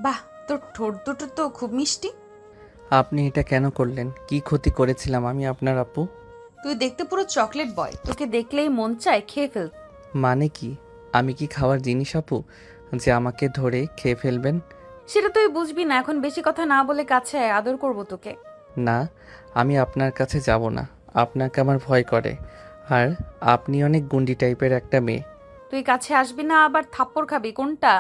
বাহ, তোর ঠোঁট দুটো তো খুব মিষ্টি। আপনি এটা কেন করলেন? কি ক্ষতি করেছিলাম আমি আপনার আপু? তুই দেখতে পুরো চকলেট বয়, তোকে দেখলেই মন চায় খেয়ে ফেল। মানে কি? আমি কি খাওয়ার জিনিস আপু যে আমাকে ধরে খেয়ে ফেলবেন? সেটা তুই বুঝবি না, এখন বেশি কথা না বলে কাছে আয়, আদর করবো তোকে। না, আমি আপনার কাছে যাব না। আপনাকে আমার ভয় করে। আর আপনি অনেক গুন্ডি টাইপের একটা মেয়ে। তুই কাছে আসবি না আবার থাপ্পড় খাবি কোনটা?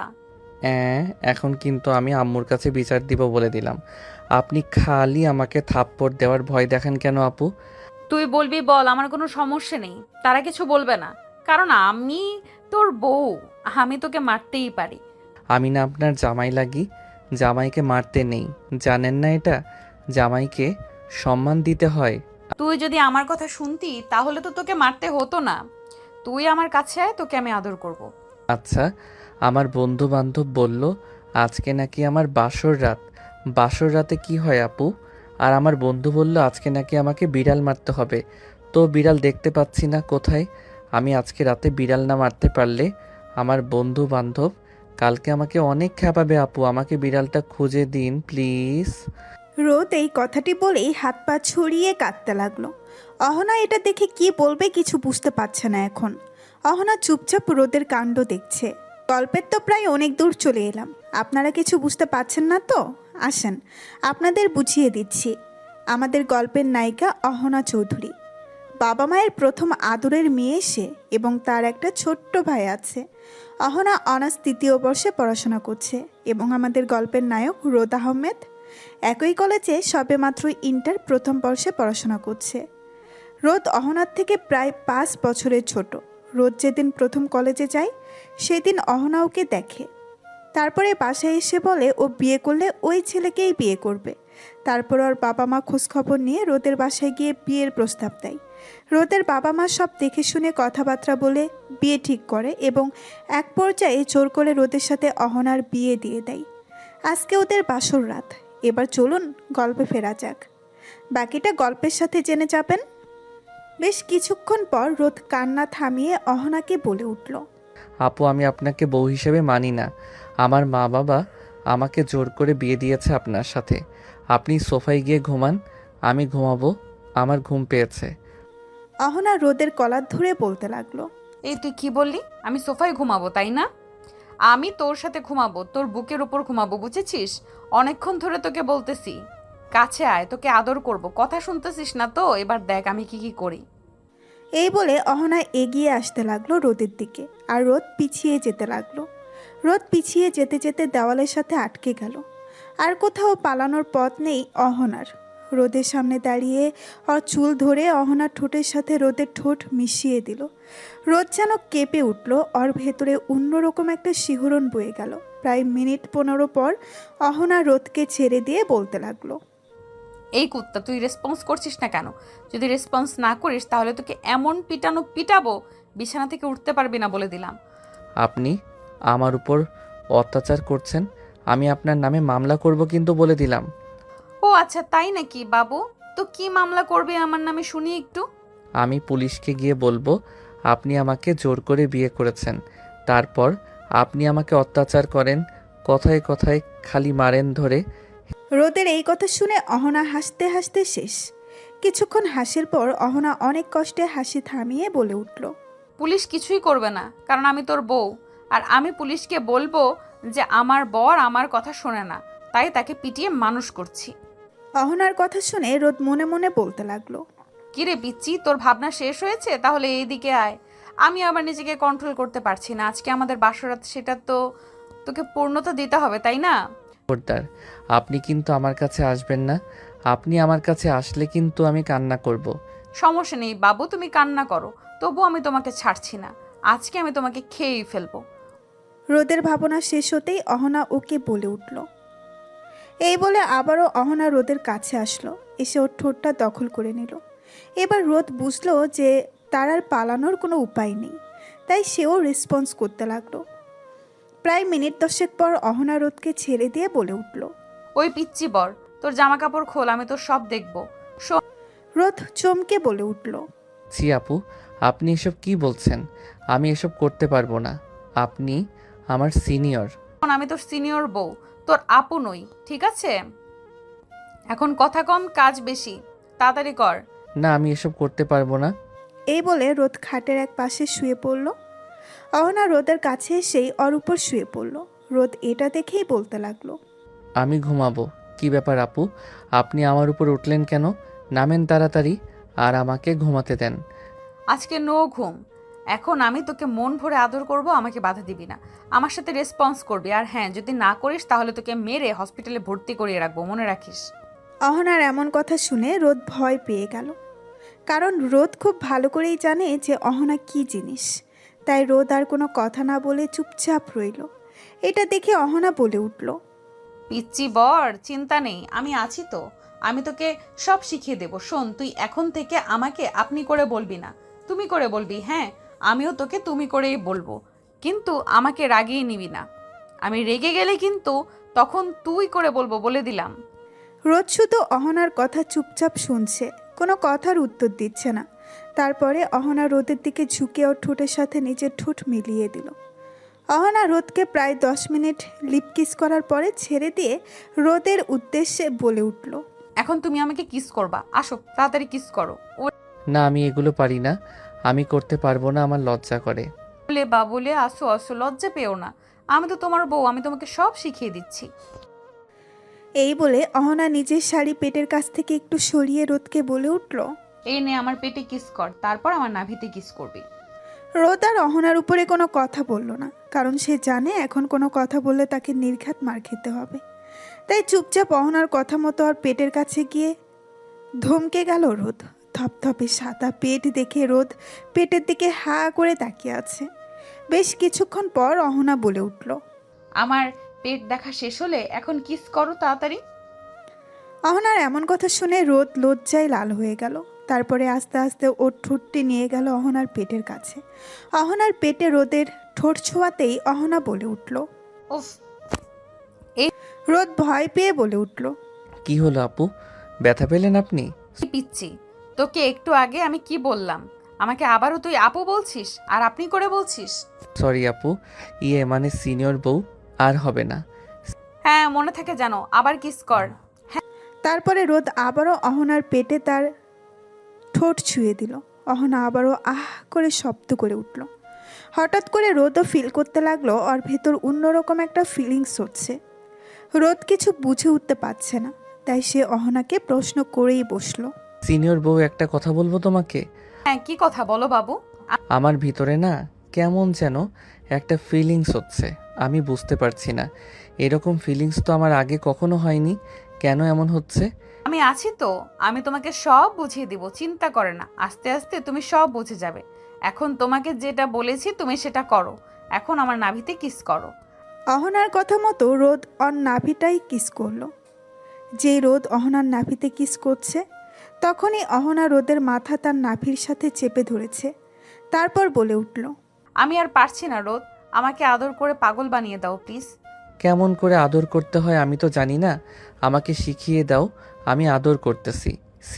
অ্যাঁ, এখন কিন্তু আমি আম্মুর কাছে বিচার দিব বলে দিলাম। আপনি খালি আমাকে থাপ্পড় দেওয়ার ভয় দেখান কেন আপু? তুই বলবি বল, আমার কোনো সমস্যা নেই, তারা কিছু বলবে না, কারণ আমি তোর বউ, আমি তোকে মারতেই পারি। আমি না আপনার জামাই লাগি? জামাইকে মারতে নেই, জানেন না এটা? জামাইকে সম্মান দিতে হয়। তুই যদি আমার কথা শুনতি তাহলে তো তোকে মারতে হতো না। তুই আমার কাছে আয়, তোকে আমি আদর করব। আচ্ছা, আমার বন্ধু বান্ধব বলল আজকে নাকি আমার বাসর রাত। বাসর রাতে কি হয় আপু? আর আমার বন্ধু বলল আজকে নাকি আমাকে বিড়াল মারতে হবে। তো বিড়াল দেখতে পাচ্ছি না কোথায়। আমি আজকে রাতে বিড়াল না মারতে পারলে আমার বন্ধু বান্ধব কালকে আমাকে অনেক খেপাবে আপু। আমাকে বিড়ালটা খুঁজে দিন প্লিজ। রোদ এই কথাটি বলেই হাত পা ছড়িয়ে কাঁদতে লাগলো। অহনা এটা দেখে কি বলবে কিছু বুঝতে পারছে না এখন। অহনা চুপচাপ রোদের কাণ্ড দেখছে। গল্পের তো প্রায় অনেক দূর চলে এলাম, আপনারা কিছু বুঝতে পারছেন না তো? আসেন আপনাদের বুঝিয়ে দিচ্ছি। আমাদের গল্পের নায়িকা অহনা চৌধুরী। বাবা মায়ের প্রথম আদরের মেয়ে সে, এবং তার একটা ছোট্ট ভাই আছে। অহনা অনার্স 3য় বর্ষে পড়াশোনা করছে, এবং আমাদের গল্পের নায়ক রোদ আহমেদ একই কলেজে সবেমাত্র ইন্টার প্রথম বর্ষে পড়াশোনা করছে। রোদ অহনার থেকে প্রায় 5 বছরের ছোট। রোদ যেদিন প্রথম কলেজে যায় সেদিন অহনা ওকে দেখে। তারপরে বাসায় এসে বলে ও বিয়ে করলে ওই ছেলেকেই বিয়ে করবে। তারপর ওর বাবা মা খোঁজখবর নিয়ে রোদের বাসায় গিয়ে বিয়ের প্রস্তাব দেয়। রোদের বাবা মা সব দেখে শুনে কথাবার্তা বলে বিয়ে ঠিক করে, এবং এক পর্যায়ে জোর করে রোদের সাথে অহনার বিয়ে দিয়ে দেয়। আজকে ওদের বাসর রাত। এবার চলুন গল্পে ফেরা যাক। বাকিটা গল্পের সাথে জেনে যাবেন। বেশ কিছুক্ষণ পর রোদ কান্না থামিয়ে অহনাকে বলে উঠল, আপু আমি আপনাকে বউ হিসেবে মানি না। আমার মা বাবা আমাকে জোর করে বিয়ে দিয়েছে আপনার সাথে। আপনি সোফায় গিয়ে ঘুমান, আমি ঘুমাবো। আমার ঘুম পেয়েছে। অহনা রোদের কলার ধরে বলতে লাগলো, এই তুই কি বললি? আমি সোফায় ঘুমাবো তাই না? আমি তোর সাথে ঘুমাবো, তোর বুকের উপর ঘুমাবো, বুঝেছিস? অনেকক্ষণ ধরে তোকে বলতেছি কাছে আয়, তোকে আদর করব, কথা শুনতেছিস না তো? এবার দেখ আমি কি কি করি। এই বলে অহনা এগিয়ে আসতে লাগলো রোদের দিকে, আর রোদ পিছিয়ে যেতে লাগলো। রোদ পিছিয়ে যেতে যেতে দেওয়ালের সাথে আটকে গেল। আর কোথাও পালানোর পথ নেই অহনার। রোদের সামনে দাঁড়িয়ে ওর চুল ধরে অহনার ঠোঁটের সাথে রোদের ঠোঁট মিশিয়ে দিল। রোদ যেন কেঁপে উঠল, ওর ভেতরে অন্যরকম একটা শিহরণ বয়ে গেল। প্রায় মিনিট 15 পর অহনা রোদকে ছেড়ে দিয়ে বলতে লাগলো, এই কুত্তা, তুই রেসপন্স করছিস না কেন? যদি রেসপন্স না করিস তাহলে তোকে এমন পিটানো পিটাবো, বিছানা থেকে উঠতে পারবি না বলে দিলাম। আপনি আমার উপর অত্যাচার করছেন, আমি আপনার নামে মামলা করব কিন্তু বলে দিলাম। ও আচ্ছা, তাই নাকি বাবু? তো কি মামলা করবে আমার নামে শুনি একটু। আমি পুলিশকে গিয়ে বলবো আপনি আমাকে জোর করে বিয়ে করেছেন। তারপর আপনি আমাকে অত্যাচার করেন, কথায় কথায় খালি মারেন ধরে। রোদের এই কথা শুনে অহনা হাসতে হাসতে শেষ। কিছুক্ষণ হাসির পর অহনা অনেক কষ্টে হাসি থামিয়ে বলে উঠল, পুলিশ কিছুই করবে না, কারণ আমি তোর বউ। আর আমি পুলিশকে বলবো যে আমার বর আমার কথা শোনে না, তাই তাকে পিটিয়ে মানুষ করছি। অহনার কথা শুনে রোদ মনে মনে বলতে লাগলো, কিরে পিচ্ছি, তোর ভাবনা শেষ হয়েছে? তাহলে এইদিকে আয়। আমি আবার নিজেকে কন্ট্রোল করতে পারছি না, আজকে আমাদের বাসরাত, সেটা তো তোকে পূর্ণতা দিতে হবে তাই না? খবরদার, আপনি কিন্তু আমার কাছে আসবেন না। আপনি আমার কাছে আসলে কিন্তু আমি কান্না করব। সমস্যা নেই বাবু, তুমি কান্না করো, তবু আমি তোমাকে ছাড়ছি না। আজকে আমি তোমাকে খেয়েই ফেলবো। রোদের ভাবনা শেষ হতেই অহনা ওকে বলে উঠল। এই বলে আবারও অহনা রোদের কাছে আসলো, এসে ওর ঠোঁটটা দখল করে নিল। এবার রোদ বুঝলো যে তার আর পালানোর কোনো উপায় নেই, তাই সেও রেসপন্স করতে লাগলো। প্রায় মিনিট 10 পর অহনা রোদকে ছেড়ে দিয়ে বলে উঠল। ওই পিচ্ছি বর, তোর জামা কাপড় খোল, আমি তোর সব দেখবো। রোদ চমকে বলে উঠল, জি আপু, আপনি এসব কি বলছেন? আমি এসব করতে পারবো না। আপনি আমার সিনিয়র। এখন আমি তোর সিনিয়র বউ, তোর আপু নই, ঠিক আছে? এখন কথা কম, কাজ বেশি, তাড়াতাড়ি কর। না, আমি এসব করতে পারবো না। এই বলে রোদ খাটের এক পাশে শুয়ে পড়ল। অহনা রোদের কাছে এসেই ওর উপর শুয়ে পড়ল। রোদ এটা দেখেই বলতে লাগলো, আমি ঘুমাবো। কি ব্যাপার আপু, আপনি আমার উপর উঠলেন কেন? নামেন তাড়াতাড়ি আর আমাকে ঘুমাতে দেন। আজকে নো ঘুম। এখন আমি তোকে মন ভরে আদর করব, আমাকে বাধা দিবি না, আমার সাথে রেসপন্স করবি। আর হ্যাঁ, যদি না করিস তাহলে তোকে মেরে হসপিটালে ভর্তি করিয়ে রাখবো, মনে রাখিস। অহনার এমন কথা শুনে রোদ ভয় পেয়ে গেল। কারণ রোদ খুব ভালো করেই জানে যে অহনা কি জিনিস। তাই রোদ আর কোনো কথা না বলে চুপচাপ রইল। এটা দেখে অহনা বলে উঠল, পিচ্চি বর, চিন্তা নেই, আমি আছি তো। আমি তোকে সব শিখিয়ে দেব। শোন, তুই এখন থেকে আমাকে আপনি করে বলবি না, তুমি করে বলবি। হ্যাঁ, আমিও তোকে তুমি করেই বলবো, কিন্তু আমাকে রাগিয়ে নিবি না। আমি রেগে গেলে কিন্তু তখন তুই করে বলবো, বলে দিলাম। রোদ শুধু অহনার কথা চুপচাপ শুনছে, কোনো কথার উত্তর দিচ্ছে না। তারপরে অহনা রোদের দিকে ঝুঁকে ওর ঠোঁটের সাথে নিজের ঠোঁট মিলিয়ে দিল। অহনা রোদকে প্রায় 10 মিনিট লিপ কিস করার পরে ছেড়ে দিয়ে রোদের উদ্দেশ্যে বলে উঠল, এখন তুমি আমাকে কিস করবা, আসো তাড়াতাড়ি কিস করো। না, আমি এগুলো পারি না। আমি করতে পারবো না, আমার লজ্জা করে। বলে বা বলে আসো আসো, লজ্জা পেও না, আমি তো তোমার বউ, আমি তোমাকে সব শিখিয়ে দিচ্ছি। এই বলে অহনা নিজের শাড়ি পেটের কাছ থেকে একটু সরিয়ে রোদকে বলে উঠল, এই নে আমার পেটে কিস কর, তারপর আমার নাভিতে কিস করবি। রোদ আর অহনার উপরে কোনো কথা বলল না, কারণ সে জানে এখন কোনো কথা বললে তাকে নির্ঘাত মার খেতে হবে। তাই চুপচাপ অহনার কথা মতো আর পেটের কাছে গিয়ে ধমকে গেল রোদ। ধপধপে সাদা পেট দেখে রোদ পেটের দিকে হা করে তাকিয়ে আছে। বেশ কিছুক্ষণ পর অহনা বলে উঠল, আমার পেট দেখা শেষ হলে এখন কিস করো তাড়াতাড়ি। অহনার এমন কথা শুনে রোদ লজ্জায় লাল হয়ে গেল। তারপরে আস্তে আস্তে ওর ঠোঁটটি নিয়ে গেল অহনার পেটের কাছে। অহনার পেটে রোদের ঠোঁট ছোঁয়াতেই অহনা বলে উঠল। উফ, রোদ ভয় পেয়ে বলে উঠল, কি হলো আপু, ব্যথা পেলেন আপনি? কি পিচ্ছি, তোকে একটু আগে আমি কি বললাম? আমাকে আবারও তুই আপু বলছিস আর আপনি করে বলছিস। সরি আপু, ইয়ে মানে সিনিয়র বউ। আর হবে না। হ্যাঁ, মনে থাকে জানো, আবার কিস কর। তারপরে রোদ আবারও অহনার পেটে তার ঠোঁট ছুঁয়ে দিল। অহনা আবারও আহ করে শব্দ করে উঠল। হঠাৎ করে রোদও ফিল করতে লাগলো ওর ভেতর অন্যরকম একটা ফিলিংস হচ্ছে। রোদ কিছু বুঝে উঠতে পারছে না, তাই সে অহনাকে প্রশ্ন করেই বসলো। সিনিয়র বউ, একটা কথা বলবো তোমাকে। হ্যাঁ, কি কথা বলো বাবু। আমার ভিতরে না কেমন যেন একটা ফিলিংস হচ্ছে, আমি বুঝতে পারছি না। এরকম ফিলিংস তো আমার আগে কখনো হয়নি। কেন এমন হচ্ছে? আমি আছি তো, আমি তোমাকে সব বুঝিয়ে দিব, চিন্তা করে না, আস্তে আস্তে তুমি সব বুঝে যাবে। এখন তোমাকে যেটা বলেছি তুমি সেটা করো, এখন আমার নাভিতে কিস করো। অহনার কথা মতো রোদ অন নাভিটাই কিস করলো। যেই রোদ অহনার নাভিতে কিস করছে, তখনই অহনা রোদের মাথা তার নাভির সাথে চেপে ধরেছে। তারপর বলে উঠল, আমি আর পারছি না রোদ, আমাকে আদর করে পাগল বানিয়ে দাও প্লিজ। কেমন করে আদর করতে হয় আমি তো জানি না, আমাকে শিখিয়ে দাও, আমি আদর করতেছি।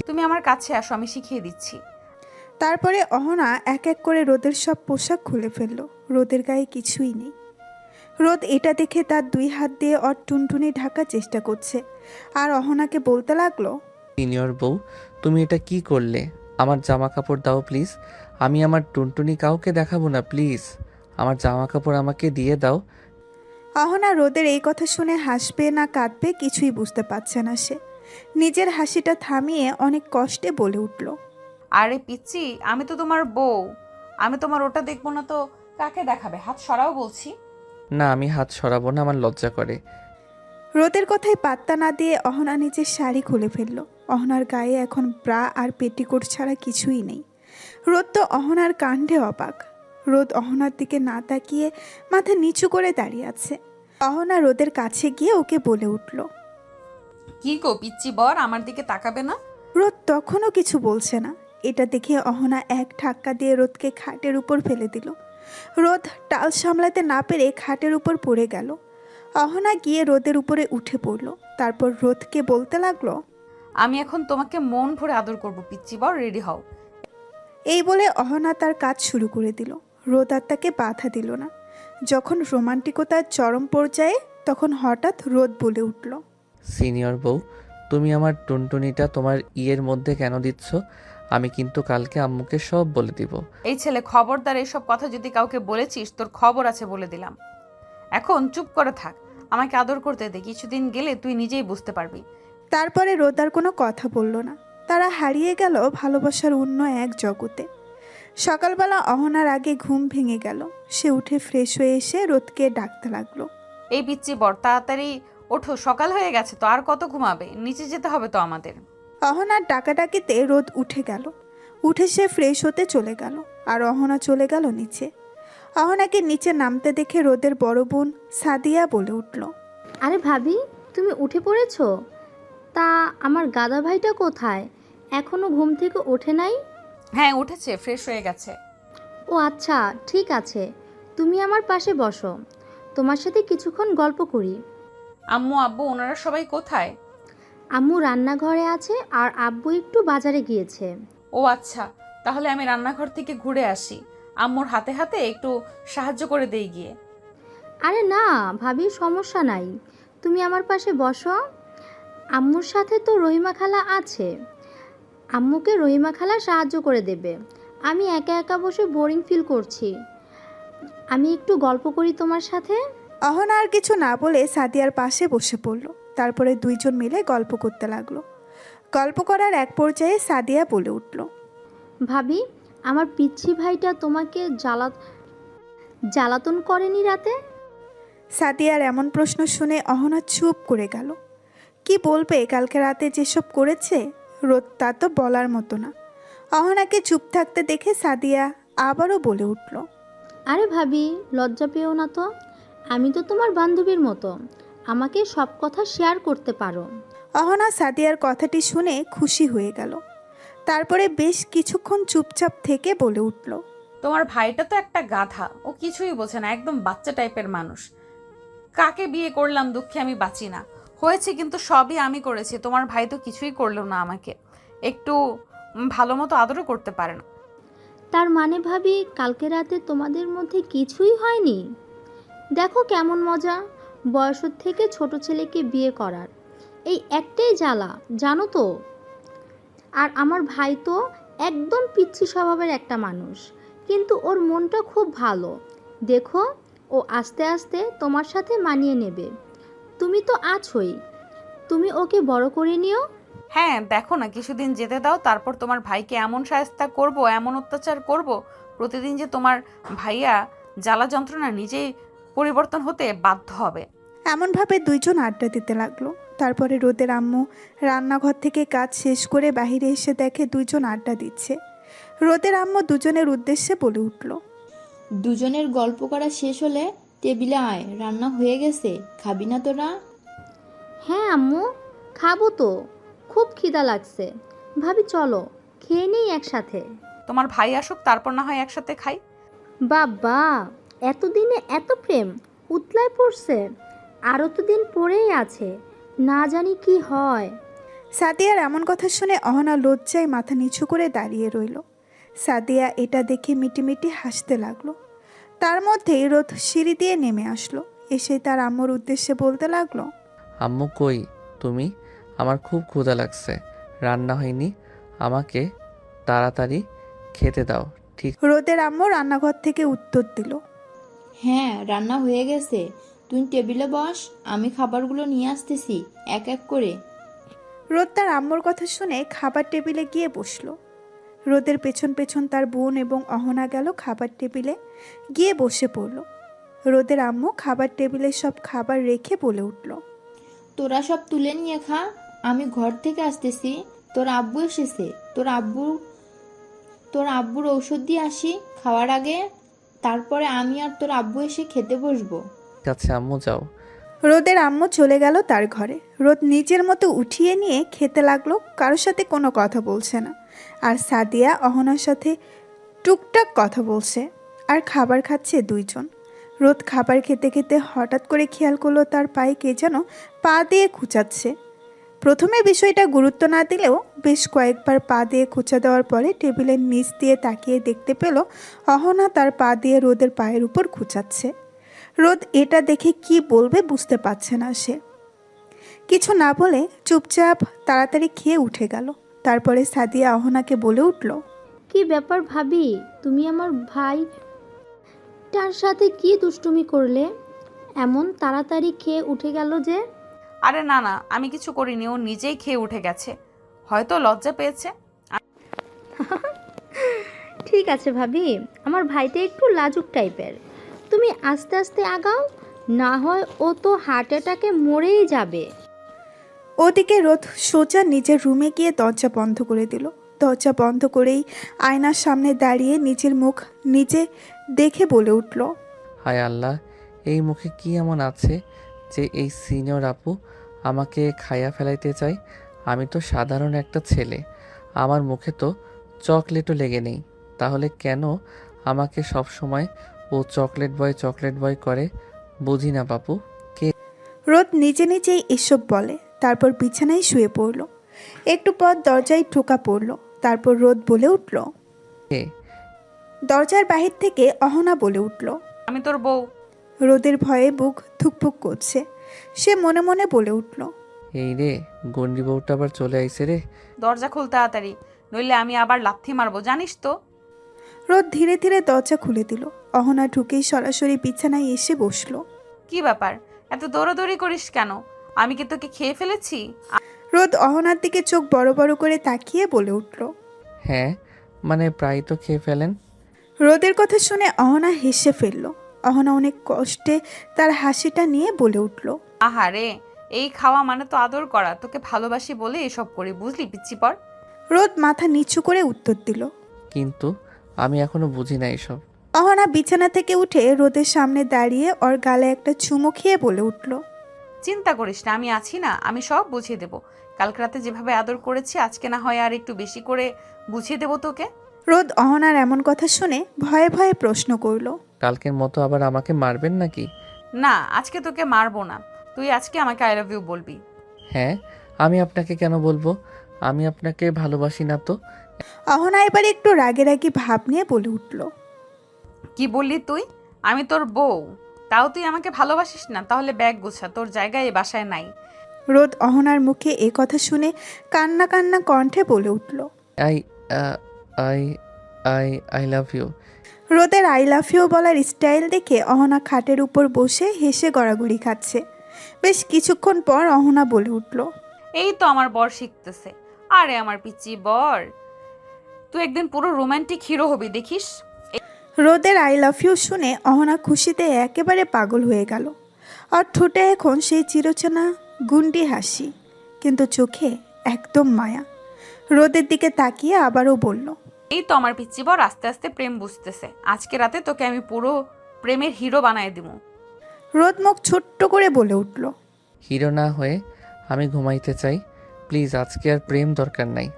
তুমি আমার কাছে আসো, আমি শিখিয়ে দিচ্ছি। তারপরে অহনা এক এক করে রোদের সব পোশাক খুলে ফেলল। রোদের গায়ে কিছুই নেই। রোদ এটা দেখে তার 2 হাত দিয়ে ওর টুনটুনি ঢাকার চেষ্টা করছে, আর অহনাকে বলতে লাগলো, সিনিয়র বউ, তুমি এটা কি করলে? আমার জামা কাপড় দাও প্লিজ। আমি আমার টুনটুনি কাউকে দেখাবো না, প্লিজ আমার জামা কাপড় আমাকে দিয়ে দাও। অহনা রোদের এই কথা শুনে হাসবে না কাঁদবে কিছুই বুঝতে পারছে না সে। নিজের হাসিটা থামিয়ে অনেক কষ্টে বলে উঠল, আরে পিচ্ছি, আমি তো তোমার বউ, আমি তোমার ওটা দেখবো না তো কাকে দেখাবে? হাত সরাও বলছি। না, আমি হাত সরাবো না, আমার লজ্জা করে। রোদের কথায় পাত্তা না দিয়ে অহনা নিজের শাড়ি খুলে ফেলল। অহনার গায়ে এখন ব্রা আর পেটিকোট ছাড়া কিছুই নেই। রোদ তো অহনার কাণ্ডে অবাক। রোদ অহনার দিকে না তাকিয়ে মাথা নিচু করে দাঁড়িয়ে আছে। অহনা রোদের কাছে গিয়ে ওকে বলে উঠল। কি গো পিচ্ছি বর, আমার দিকে তাকাবে না? রোদ তখনও কিছু বলছে না। এটা দেখে অহনা এক ধাক্কা দিয়ে রোদকে খাটের উপর ফেলে দিল। রোদ টাল সামলাতে না পেরে খাটের উপর পড়ে গেল। অহনা গিয়ে রোদের উপরে উঠে পড়ল। তারপর রোদকে বলতে লাগলো, আমি এখন তোমাকে মন ভরে আদর করবো পিচ্ছি বর, রেডি হও। এই বলে অহনা তার কাজ শুরু করে দিল। রোদ আর তাকে বাধা দিল না। যখন রোমান্টিকতার চরম পর্যায়ে তখন হঠাৎ রোদ বলে উঠল, সিনিয়র বউ, তুমি আমার টুনটুনিটা তোমার ইয়ের মধ্যে কেন দিচ্ছ? আমি কিন্তু কালকে আম্মুকে সব বলে দিব। এই ছেলে, খবরদার এইসব কথা যদি কাউকে বলেছিস তোর খবর আছে বলে দিলাম। এখন চুপ করে থাক, আমাকে আদর করতে দে, কিছুদিন গেলে তুই নিজেই বুঝতে পারবি। তারপরে রোদ আর কোনো কথা বলল না। তারা হারিয়ে গেল ভালোবাসার অন্য এক জগতে। সকালবেলা অহনার আগে ঘুম ভেঙে গেল। সে উঠে ফ্রেশ হয়ে এসে রোদকে ডাকতে লাগলো। এই পিচ্চি বর, তাড়াতাড়ি ওঠো, সকাল হয়ে গেছে তো, আর কত ঘুমাবে? নিচে যেতে হবে তো আমাদের। অহনার ডাকাডাকিতে রোদ উঠে গেল। উঠে সে ফ্রেশ হতে চলে গেল, আর অহনা চলে গেল নিচে। অহনাকে নিচে নামতে দেখে রোদের বড় বোন সাদিয়া বলে উঠল, আরে ভাবি, তুমি উঠে পড়েছো? তা আমার গাদা ভাইটা কোথায়? এখনো ঘুম থেকে ওঠে নাই? হ্যাঁ উঠেছে, ফ্রেশ হয়ে গেছে। ও আচ্ছা, ঠিক আছে, তুমি আমার পাশে বসো, তোমার সাথে কিছুক্ষণ গল্প করি। আম্মু আব্বু ওনারা সবাই কোথায়? আম্মু রান্নাঘরে আছে আর আব্বু একটু বাজারে গিয়েছে। ও আচ্ছা, তাহলে আমি রান্নাঘর থেকে ঘুরে আসি, আম্মুর হাতে হাতে একটু সাহায্য করে দেই গিয়ে। আরে না ভাবি, সমস্যা নাই, তুমি আমার পাশে বসো। আম্মুর সাথে তো রহিমা খালা আছে, আম্মুকে রহিমা খালা সাহায্য করে দেবে। আমি একা একা বসে বোরিং ফিল করছি, আমি একটু গল্প করি তোমার সাথে। অহনা আর কিছু না বলে সাদিয়ার পাশে বসে পড়ল। তারপরে দুইজন মিলে গল্প করতে লাগলো। গল্প করার এক পর্যায়ে সাদিয়া বলে উঠল, ভাবি, আমার পিচ্ছি ভাইটা তোমাকে জ্বালাতন করেনি রাতে? সাদিয়ার এমন প্রশ্ন শুনে অহনা চুপ করে গেল। কি বলবে কালকে রাতে যেসব করেছে? রোদ তা তো বলার মতো না। অহনাকে চুপ থাকতে দেখে সাদিয়া আবারও বলে উঠল, আরে ভাবি, লজ্জা পেও না তো, আমি তো তোমার বান্ধবীর মতো, আমাকে সব কথা শেয়ার করতে পারো। অহনা সাদিয়ার কথাটি শুনে খুশি হয়ে গেল। তারপরে বেশ কিছুক্ষণ চুপচাপ থেকে বলে উঠল, তোমার ভাইটা তো একটা গাধা, ও কিছুই বোঝে না, একদম বাচ্চা টাইপের মানুষ। কাকে বিয়ে করলাম দুঃখে আমি বাঁচি না। হয়েছে কিন্তু সবই আমি করেছি, তোমার ভাই তো কিছুই করলো না, আমাকে একটু ভালো মতো আদরও করতে পারে না। তার মানে ভাবি, কালকে রাতে তোমাদের মধ্যে কিছুই হয়নি? দেখো কেমন মজা, বয়সের থেকে ছোট ছেলেকে বিয়ে করার এই একটাই জ্বালা, জানো তো। আর আমার ভাই তো একদম পিচ্ছি স্বভাবের একটা মানুষ, কিন্তু ওর মনটা খুব ভালো। দেখো, ও আস্তে আস্তে তোমার সাথে মানিয়ে নেবে। তুমি তো আছোই, তুমি ওকে বড় করে নিও। হ্যাঁ দেখো না, কিছুদিন যেতে দাও, তারপর তোমার ভাইকে এমন শায়েস্তা করব, এমন অত্যাচার করব, প্রতিদিন যে তোমার ভাইয়া জ্বালা যন্ত্রণা নিজেই পরিবর্তন হতে বাধ্য হবে। এমনভাবে দুইজন আড্ডা দিতে লাগলো। তারপরে রোদের আম্মু রান্নাঘর থেকে কাজ শেষ করে বাইরে এসে দেখে দুইজন আড্ডা দিচ্ছে। রোদের আম্মু দুজনের উদ্দেশ্যে বলে উঠল, দুজনের গল্প করা শেষ হলে টেবিলে আয়, রান্না হয়ে গেছে, খাবি না তোরা? হ্যাঁ আম্মু, খাবো তো, খুব খিদা লাগছে। ভাবি চলো খেয়ে নেই একসাথে। তোমার ভাই আসুক, তারপর না হয় একসাথে খাই। বাবা, এতদিনে এত প্রেম উতলায় পড়ছে, আরও তো দিন পরেই আছে, না জানি কি হয়। সাদিয়ার এমন কথা শুনে অহনা লজ্জায় মাথা নিচু করে দাঁড়িয়ে রইল। সাদিয়া এটা দেখে মিটিমিটি হাসতে লাগলো। তার মধ্যেই রোদ সিঁড়ি দিয়ে নেমে আসলো। এসে তার আম্মুর উদ্দেশ্যে বলতে লাগলো, আম্মু কই তুমি? আমার খুব ক্ষুধা লাগছে, রান্না হয়নি, আমাকে তাড়াতাড়ি খেতে দাও। ঠিক রোদের আম্মু রান্নাঘর থেকে উত্তর দিল, হ্যাঁ, রান্না হয়ে গেছে, তুই টেবিলে বস, আমি খাবারগুলো নিয়ে আসতেছি এক এক করে। রোদ তার আম্মুর কথা শুনে খাবার টেবিলে গিয়ে বসলো। রোদের পেছন পেছন তার বোন এবং অহনা গেল খাবার টেবিলে গিয়ে বসে পড়ল। রোদের আম্মু খাবার টেবিলে সব খাবার রেখে বলে উঠল, তোরা সব তুলে নিয়ে খা, আমি ঘর থেকে আসতেছি, তোর আব্বু এসেছে, তোর আব্বুর ঔষধ দিয়ে আসি খাওয়ার আগে, তারপরে আমি আর তোর আব্বু এসে খেতে বসবো। আছে আম্মু, যাও। রোদের আম্মু চলে গেল তার ঘরে। রোদ নিজের মতো উঠিয়ে নিয়ে খেতে লাগলো, কারোর সাথে কোনো কথা বলছে না। আর সাদিয়া অহনার সাথে টুকটাক কথা বলছে আর খাবার খাচ্ছে দুইজন। রোদ খাবার খেতে খেতে হঠাৎ করে খেয়াল করলো তার পায়ে কে যেন পা দিয়ে খুঁচাচ্ছে। প্রথমে বিষয়টা গুরুত্ব না দিলেও বেশ কয়েকবার পা দিয়ে খোঁচা দেওয়ার পরে টেবিলের নিচ দিয়ে তাকিয়ে দেখতে পেল অহনা তার পা দিয়ে রোদের পায়ের উপর খুঁচাচ্ছে। রোদ এটা দেখে কি বলবে বুঝতে পারছে না সে। কিছু না বলে চুপচাপ তাড়াতাড়ি খেয়ে উঠে গেল। তারপরে সাদিয়া অহনাকে বলে উঠল, কি ব্যাপার ভাবি, তুমি আমার ভাইটার সাথে কি দুষ্টুমি করলে? এমন তাড়াতাড়ি খেয়ে উঠে গেল যে? আরে না না, আমি কিছু করিনি, ও নিজেই খেয়ে উঠে গেছে, হয়তো লজ্জা পেয়েছে। ঠিক আছে ভাবি, আমার ভাইটা একটু লাজুক টাইপের, তুমি আস্তে আস্তে আগাও, না হয় ও তো হার্ট অ্যাটাকে মরেই যাবে। ওদিকে রোদ সোজা নিজের রুমে গিয়ে দরজা বন্ধ করে দিল। দরজা বন্ধ করেই আয়নার সামনে দাঁড়িয়ে নিজের মুখ নিজে দেখে বলে উঠল, হায় আল্লাহ, এই মুখে কি এমন আছে যে এই সিনিয়র আপু আমাকে খাইয়া ফেলাইতে চায়? আমি তো সাধারণ একটা ছেলে, আমার মুখে তো চকলেটও লেগে নেই, তাহলে কেন আমাকে সব সময় ও চকলেট বয় করে? বুঝি না বাপু। রোদ নিজে নিজেই এসব বলে, তারপর বিছানায় শুয়ে পড়ল। একটু পর দরজায় ঠোকা পড়ল। তারপর রোদ বলে উঠল। কে? দরজার বাহির থেকে অহনা বলে উঠল। আমি তোর বউ। রোদের ভয়ে বুক ধুকপুক করছে। সে মনে মনে বলে উঠল, এই রে, গন্ডি বউটা আবার চলে আইছে রে। দরজা খুল তাড়াতাড়ি, নইলে আমি আবার লাথি মারবো, জানিস তো। রোদ ধীরে ধীরে দরজা খুলে দিল। অহনা ঢুকেই সরাসরি বিছানায় এসে বসল। কি ব্যাপার, এত দৌড়াদৌড়ি করিস কেন? আমি কি তোকে খেয়ে ফেলেছি? রোদ অহনার দিকে চোখ বড় বড় করে তাকিয়ে বলে উঠল। হ্যাঁ, মানে প্রায় তো খেয়ে ফেলেন। রোদের কথা শুনে অহনা হেসে ফেলল। অহনা অনেক কষ্টে তার হাসিটা নিয়ে বলে উঠল, আহারে, এই খাওয়া মানে তো আদর করা, তোকে ভালোবাসি বলে এসব করি, বুঝলি পিচ্চি পর। রোদ মাথা নিচু করে উত্তর দিল। কিন্তু আমি এখনো বুঝি না এসব। অহনা বিছানা থেকে উঠে রোদের সামনে দাঁড়িয়ে ওর গালে একটা চুমু খেয়ে বলে উঠল, চিন্তা করিস না, আমি আছি না, আমি সব বুঝিয়ে দেবো। কালকে রাতে যেভাবে আদর করেছি, আজকে না হয় আর একটু বেশি করে বুঝিয়ে দেবো তোকে। রোদ অহনার এমন কথা শুনে ভয়ে ভয়ে প্রশ্ন করল, কালকের মতো আবার আমাকে মারবেন নাকি? না, আজকে তোকে মারবো না, তুই আজকে আমাকে আই লাভ ইউ বলবি। হ্যাঁ, আমি আপনাকে কেন বলবো? আমি আপনাকে ভালোবাসি না তো। অহনা এবার একটু রাগে রাগি ভাব নিয়ে বলে উঠল, কি বললি তুই? আমি তোর বউ, তাও তুই আমাকে ভালোবাসিস না? তাহলে ব্যাগ গোছা, তোর জায়গায় এ বাসায় নাই। রোদ অহনার মুখে এ কথা শুনে কান্না কান্না কণ্ঠে বলে উঠল। I I I I love you. রোদের আই লাভ ইউ বলার স্টাইল দেখে অহনা খাটের উপর বসে হেসে গড়াগড়ি খাচ্ছে। বেশ কিছুক্ষণ পর অহনা বলে উঠল, এই তো আমার বর শিখতেছে। আরে আমার পিচ্চি বর, তুই একদিন পুরো রোমান্টিক হিরো হবি, দেখিস। রোদের আই লাভ ইউ শুনে অহনা খুশিতে একেবারে পাগল হয়ে গেল। আর ঠোঁটে এখন সেই চিরচেনা গুন্ডি হাসি, কিন্তু চোখে একদম মায়া। রোদের দিকে তাকিয়ে আবারও বলল, এই তো আমার পিচ্চি বর আস্তে আস্তে প্রেম বুঝতেছে। আজকে রাতে তোকে আমি পুরো প্রেমের হিরো বানায় দিব। রোদ মুখ ছোট্ট করে বলে উঠল, হিরো না হয়ে আমি ঘুমাইতে চাই, প্লিজ। আজকে আর প্রেম দরকার নাই।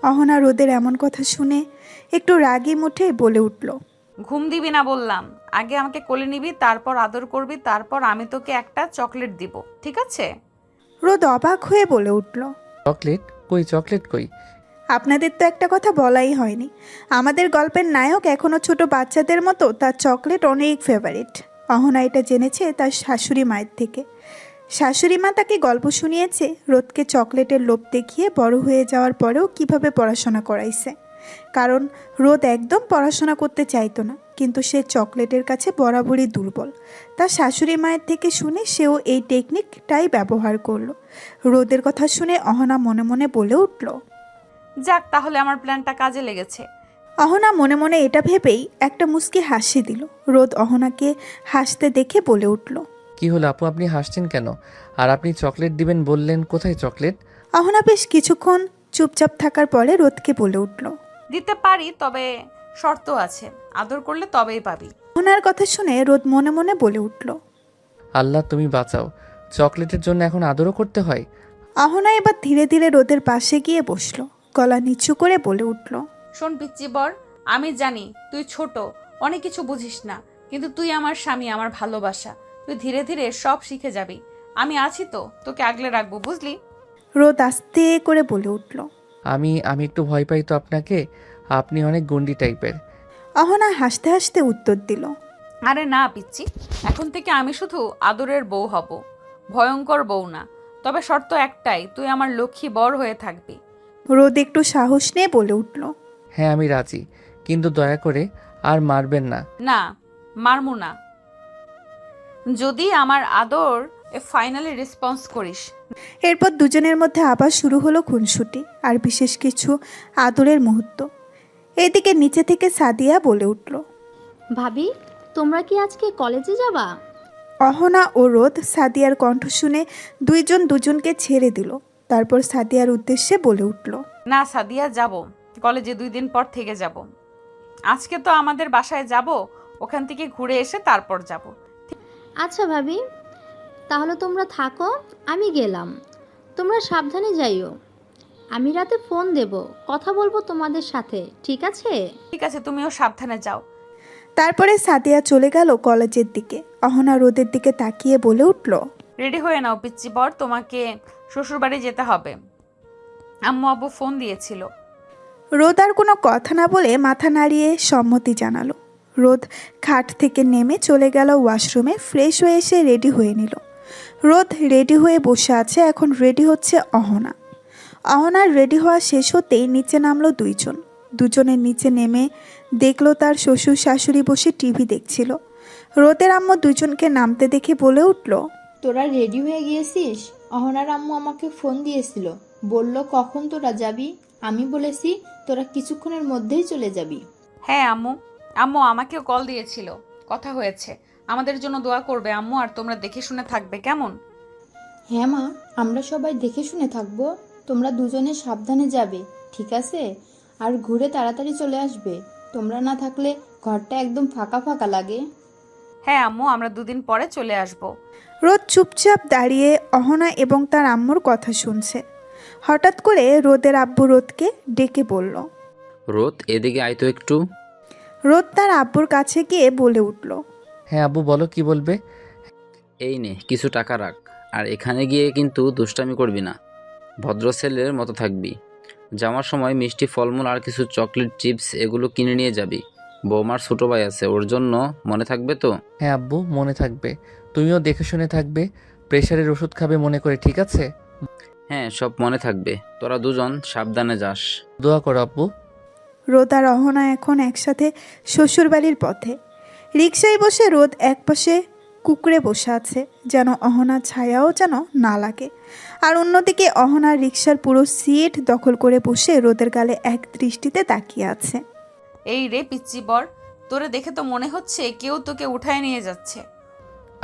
অহনা রোদের এমন কথা শুনে একটু রাগি মুঠে বলে উঠল, ঘুম দিবি না বললাম, আগে আমাকে কোলে নিবি, তারপর আদর করবি, তারপর আমি তোকে একটা চকলেট দিব, ঠিক আছে? রোদ অবাক হয়ে বলে উঠল, চকলেট কই? চকলেট কই? আপনাদের তো একটা কথা বলাই হয়নি। আমাদের গল্পের নায়ক এখনও ছোট বাচ্চাদের মতো তার চকলেট অনেক ফেভারিট। অহনা এটা জেনেছে তার শাশুড়ি মায়ের থেকে। শাশুড়ি মা তাকে গল্প শুনিয়েছে রোদকে চকলেটের লোভ দেখিয়ে বড় হয়ে যাওয়ার পরেও কিভাবে পড়াশোনা করাইছে। কারণ রোদ একদম পড়াশোনা করতে চাইতো না, কিন্তু সে চকলেটের কাছে বরাবরই দুর্বল। তার শাশুড়ি মায়ের থেকে শুনে সেও এই টেকনিকটাই ব্যবহার করলো। রোদের কথা শুনে অহনা মনে মনে বলে উঠল, যাক, তাহলে আমার প্ল্যানটা কাজে লেগেছে। অহনা মনে মনে এটা ভেবেই একটা মুচকি হাসি দিল। রোদ অহনাকে হাসতে দেখে বলে উঠল, কি হলো আপু, আপনি হাসছেন কেন? আর আপনি চকলেট দিবেন বললেন, কোথায় চকলেট? অহনা বেশ কিছুক্ষণ চুপচাপ থাকার পরে রোদকে বলে উঠল, দিতে পারি, তবে শর্ত আছে, আদর করলে তবেই পাবি। অহনার কথা শুনে রোদ মনে মনে বলে উঠল, আল্লাহ তুমি বাঁচাও, চকলেটের জন্য এখন আদরও করতে হয়? অহনা এবার ধীরে ধীরে রোদের পাশে গিয়ে বসলো। গলা নিচু করে বলে উঠল, শোন পিচ্চি বর, আমি জানি তুই ছোট, অনেক কিছু বুঝিস না, কিন্তু তুই আমার স্বামী, আমার ভালোবাসা। তুই ধীরে ধীরে সব শিখে যাবি। আমি আছি তো, তোকে আগলে রাখবো, বুঝলি? রোদ আস্তে করে বলে উঠল। আমি আমি একটু ভয় পাই তো আপনাকে, আপনি অনেক গুন্ডি টাইপের। অহনা হাসতে হাসতে উত্তর দিল। আরে না পিচ্ছি, এখন থেকে আমি শুধু আদরের বউ হব, ভয়ঙ্কর বউ না। তবে শর্ত একটাই, তুই আমার লক্ষ্মী বর হয়ে থাকবি। রোদ একটু সাহস নিয়ে বলে উঠল। হ্যাঁ আমি রাজি, কিন্তু দয়া করে আর মারবেন না। না, মারমু না, যদি আমার আদর ফাইনালি রেসপন্স করিস। এরপর দুজনের মধ্যে আবার শুরু হলো খুনসুটি আর বিশেষ কিছু আদরের মুহূর্ত। এদিকে নিচে থেকে সাদিয়া বলে উঠল। ভাবি, তোমরা কি আজকে কলেজে যাবা? অহনা ও রোদ সাদিয়ার কণ্ঠ শুনে দুইজন দুজনকে ছেড়ে দিল। তারপর সাদিয়ার উদ্দেশ্যে বলে উঠল। না সাদিয়া, যাব কলেজে 2 দিন পর থেকে যাব। আজকে তো আমাদের বাসায় যাব, ওখান থেকে ঘুরে এসে তারপর যাব। আচ্ছা ভাবি, তাহলে তোমরা থাকো, আমি গেলাম। তোমরা সাবধানে যাইও। আমি রাতে ফোন দেব, কথা বলবো তোমাদের সাথে, ঠিক আছে? ঠিক আছে, তুমিও সাবধানে যাও। তারপরে সাদিয়া চলে গেল কলেজের দিকে। অহনা রোদের দিকে তাকিয়ে বলে উঠল। রেডি হয়ে নাও পিচ্চি বর, তোমাকে শ্বশুরবাড়ি যেতে হবে। আম্মু আব্বু ফোন দিয়েছিল। রোদ আর কোনো কথা না বলে মাথা নাড়িয়ে সম্মতি জানালো। রোদ খাট থেকে নেমে চলে গেল ওয়াশরুমে, ফ্রেশ হয়ে এসে রেডি হয়ে নিল। রোদ রেডি হয়ে বসে আছে, এখন রেডি হচ্ছে অহনা। অহনার রেডি হওয়া শেষ হতেই নিচে নামলো দুইজন। দুজনের নিচে নেমে দেখলো তার শ্বশুর শাশুড়ি বসে টিভি দেখছিল। রোদের আম্মু দুজনকে নামতে দেখে বলে উঠল। তোরা রেডি হয়ে গিয়েছিস? অহনার আম্মু আমাকে ফোন দিয়েছিল, বলল কখন তোরা যাবি। আমি বলেছি তোরা কিছুক্ষণের মধ্যেই চলে যাবি। হ্যাঁ আম্মু, আম্মু আমাকেও কল দিয়েছিল, কথা হয়েছে। আমাদের জন্য দোয়া করবে আম্মু, আর তোমরা দেখে শুনে থাকবে, কেমন? হ্যাঁ মা, আমরা সবাই দেখে শুনে থাকবো। তোমরা দুজনে সাবধানে যাবে, ঠিক আছে? আর ঘুরে তাড়াতাড়ি চলে আসবে। তোমরা না থাকলে ঘরটা একদম ফাঁকা ফাঁকা লাগে। হ্যাঁ আম্মু, আমরা 2 দিন পরে চলে আসব। রোদ চুপচাপ দাঁড়িয়ে অহনা এবং তার আম্মুর কথা শুনছে। হঠাৎ করে রোদের আব্বু রোদকে ডেকে বলল। রোদ, এদিকে আয় তো একটু। রোদ তার আব্বুর কাছে গিয়ে বলে উঠল। হ্যাঁ আব্বু বলো, কি বলবে? এই নে কিছু টাকা রাখ, আর এখানে গিয়ে কিন্তু দুষ্টামি করবি না, ভদ্র ছেলের মতো থাকবি। যাওয়ার সময় মিষ্টি ফলমূল আর কিছু চকলেট চিপস এগুলো কিনে নিয়ে যাবি। বৌমার ছোটো ভাই আছে, ওর জন্য মনে থাকবে তো? হ্যাঁ আব্বু, মনে থাকবে। তুমিও দেখে শুনে থাকবে, প্রেশারের ওষুধ খাবে মনে করে, ঠিক আছে? হ্যাঁ, সব মনে থাকবে। তোরা দুজন সাবধানে যাস। দোয়া করো আব্বু। রোদ আর অহনা এখন একসাথে শ্বশুরবাড়ির পথে। রিকশায় বসে রোদ একপাশে কুকুরে বসে আছে, যেন অহনার ছায়াও যেন না লাগে। আর অন্যদিকে অহনার রিকশার পুরো সিট দখল করে বসে রোদের গালে এক দৃষ্টিতে তাকিয়ে আছে। এই রে পিচ্চি বর, তোরে দেখে তো মনে হচ্ছে কেউ তোকে উঠায় নিয়ে যাচ্ছে।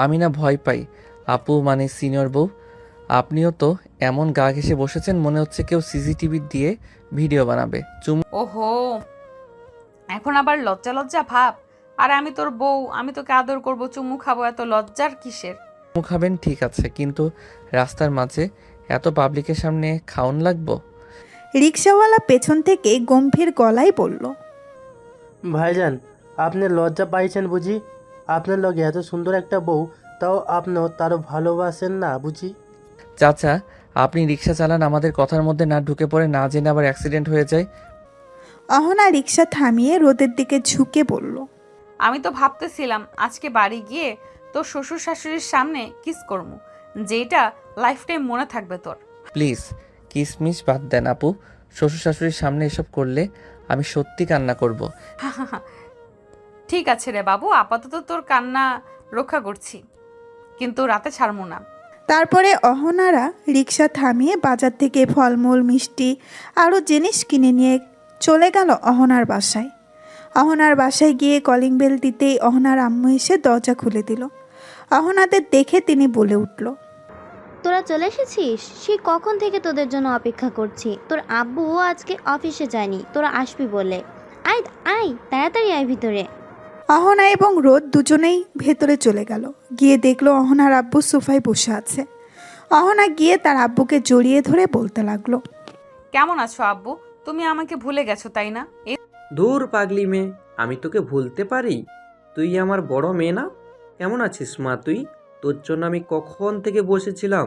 আমি না ভয় পাই আপু, মানে সিনিয়র বউ। আপনিও তো এমন গা ঘেঁষে বসেছেন, মনে হচ্ছে কেউ সিসিটিভি দিয়ে ভিডিও বানাবে। ওহো, এখন আবার লজ্জা লজ্জা ভাব? আরে আমি তোর বউ, আমি তোকে আদর করব, চুমু খাবো, এত লজ্জার কিসের? চুমু খাবেন ঠিক আছে, কিন্তু রাস্তার মাঝে এত পাবলিকের সামনে খাওন লাগবো? রিকশাওয়ালা পেছন থেকে গম্ভীর গলায় বলল। ভাইজান, আপনি লজ্জা পাইছেন বুঝি? আপনার লগে এত সুন্দর একটা বউ, তাও আপনিও তারও ভালোবাসেন না বুঝি? চাচা, আপনি রিক্সা চালান, আমাদের কথার মধ্যে না ঢুকে পড়ে না জেনে আবার অ্যাক্সিডেন্ট হয়ে যায়। অহনা রিকশা থামিয়ে রোদের দিকে ঝুঁকে বলল। আমি তো ভাবতেছিলাম আজকে বাড়ি গিয়ে তোর শ্বশুর শাশুড়ির সামনে কিস করবো, যেটা লাইফ টাইম মনে থাকবে তোর। প্লিজ কিসমিস বাদ দেন আপু, শ্বশুর শাশুড়ির সামনে এসব করলে আমি সত্যি কান্না করব। ঠিক আছে রে বাবু, আপাতত তোর কান্না রক্ষা করছি, কিন্তু রাতে ছাড়বো না। তারপরে অহনারা রিকশা থামিয়ে বাজার থেকে ফলমূল, মিষ্টি আরও জিনিস কিনে নিয়ে চলে গেল অহনার বাসায়। অহনার বাসায় গিয়ে কলিং বেল দিতেই অহনার আম্মু এসে দরজা খুলে দিল। অহনাদের দেখে তিনি বলে উঠল। তোরা চলে এসেছিস? সেই কখন থেকে তোদের জন্য অপেক্ষা করছি। তোর আব্বুও আজকে অফিসে যায়নি, তোরা আসবি বলে। আয় আয়, তাড়াতাড়ি আয় ভিতরে। অহনা এবং রোদ দুজনেই ভেতরে চলে গেল। গিয়ে দেখলো অহনার আব্বু সোফায় বসে আছে। অহনা গিয়ে তার আব্বুকে জড়িয়ে ধরে বলতে লাগলো। কেমন আছো আব্বু? তুমি আমাকে ভুলে গেছো তাই না? দূর পাগলি মেয়ে, আমি তোকে ভুলতে পারি? তুই আমার বড় মেয়ে না? কেমন আছিস মা তুই? তোর জন্য আমি কখন থেকে বসেছিলাম,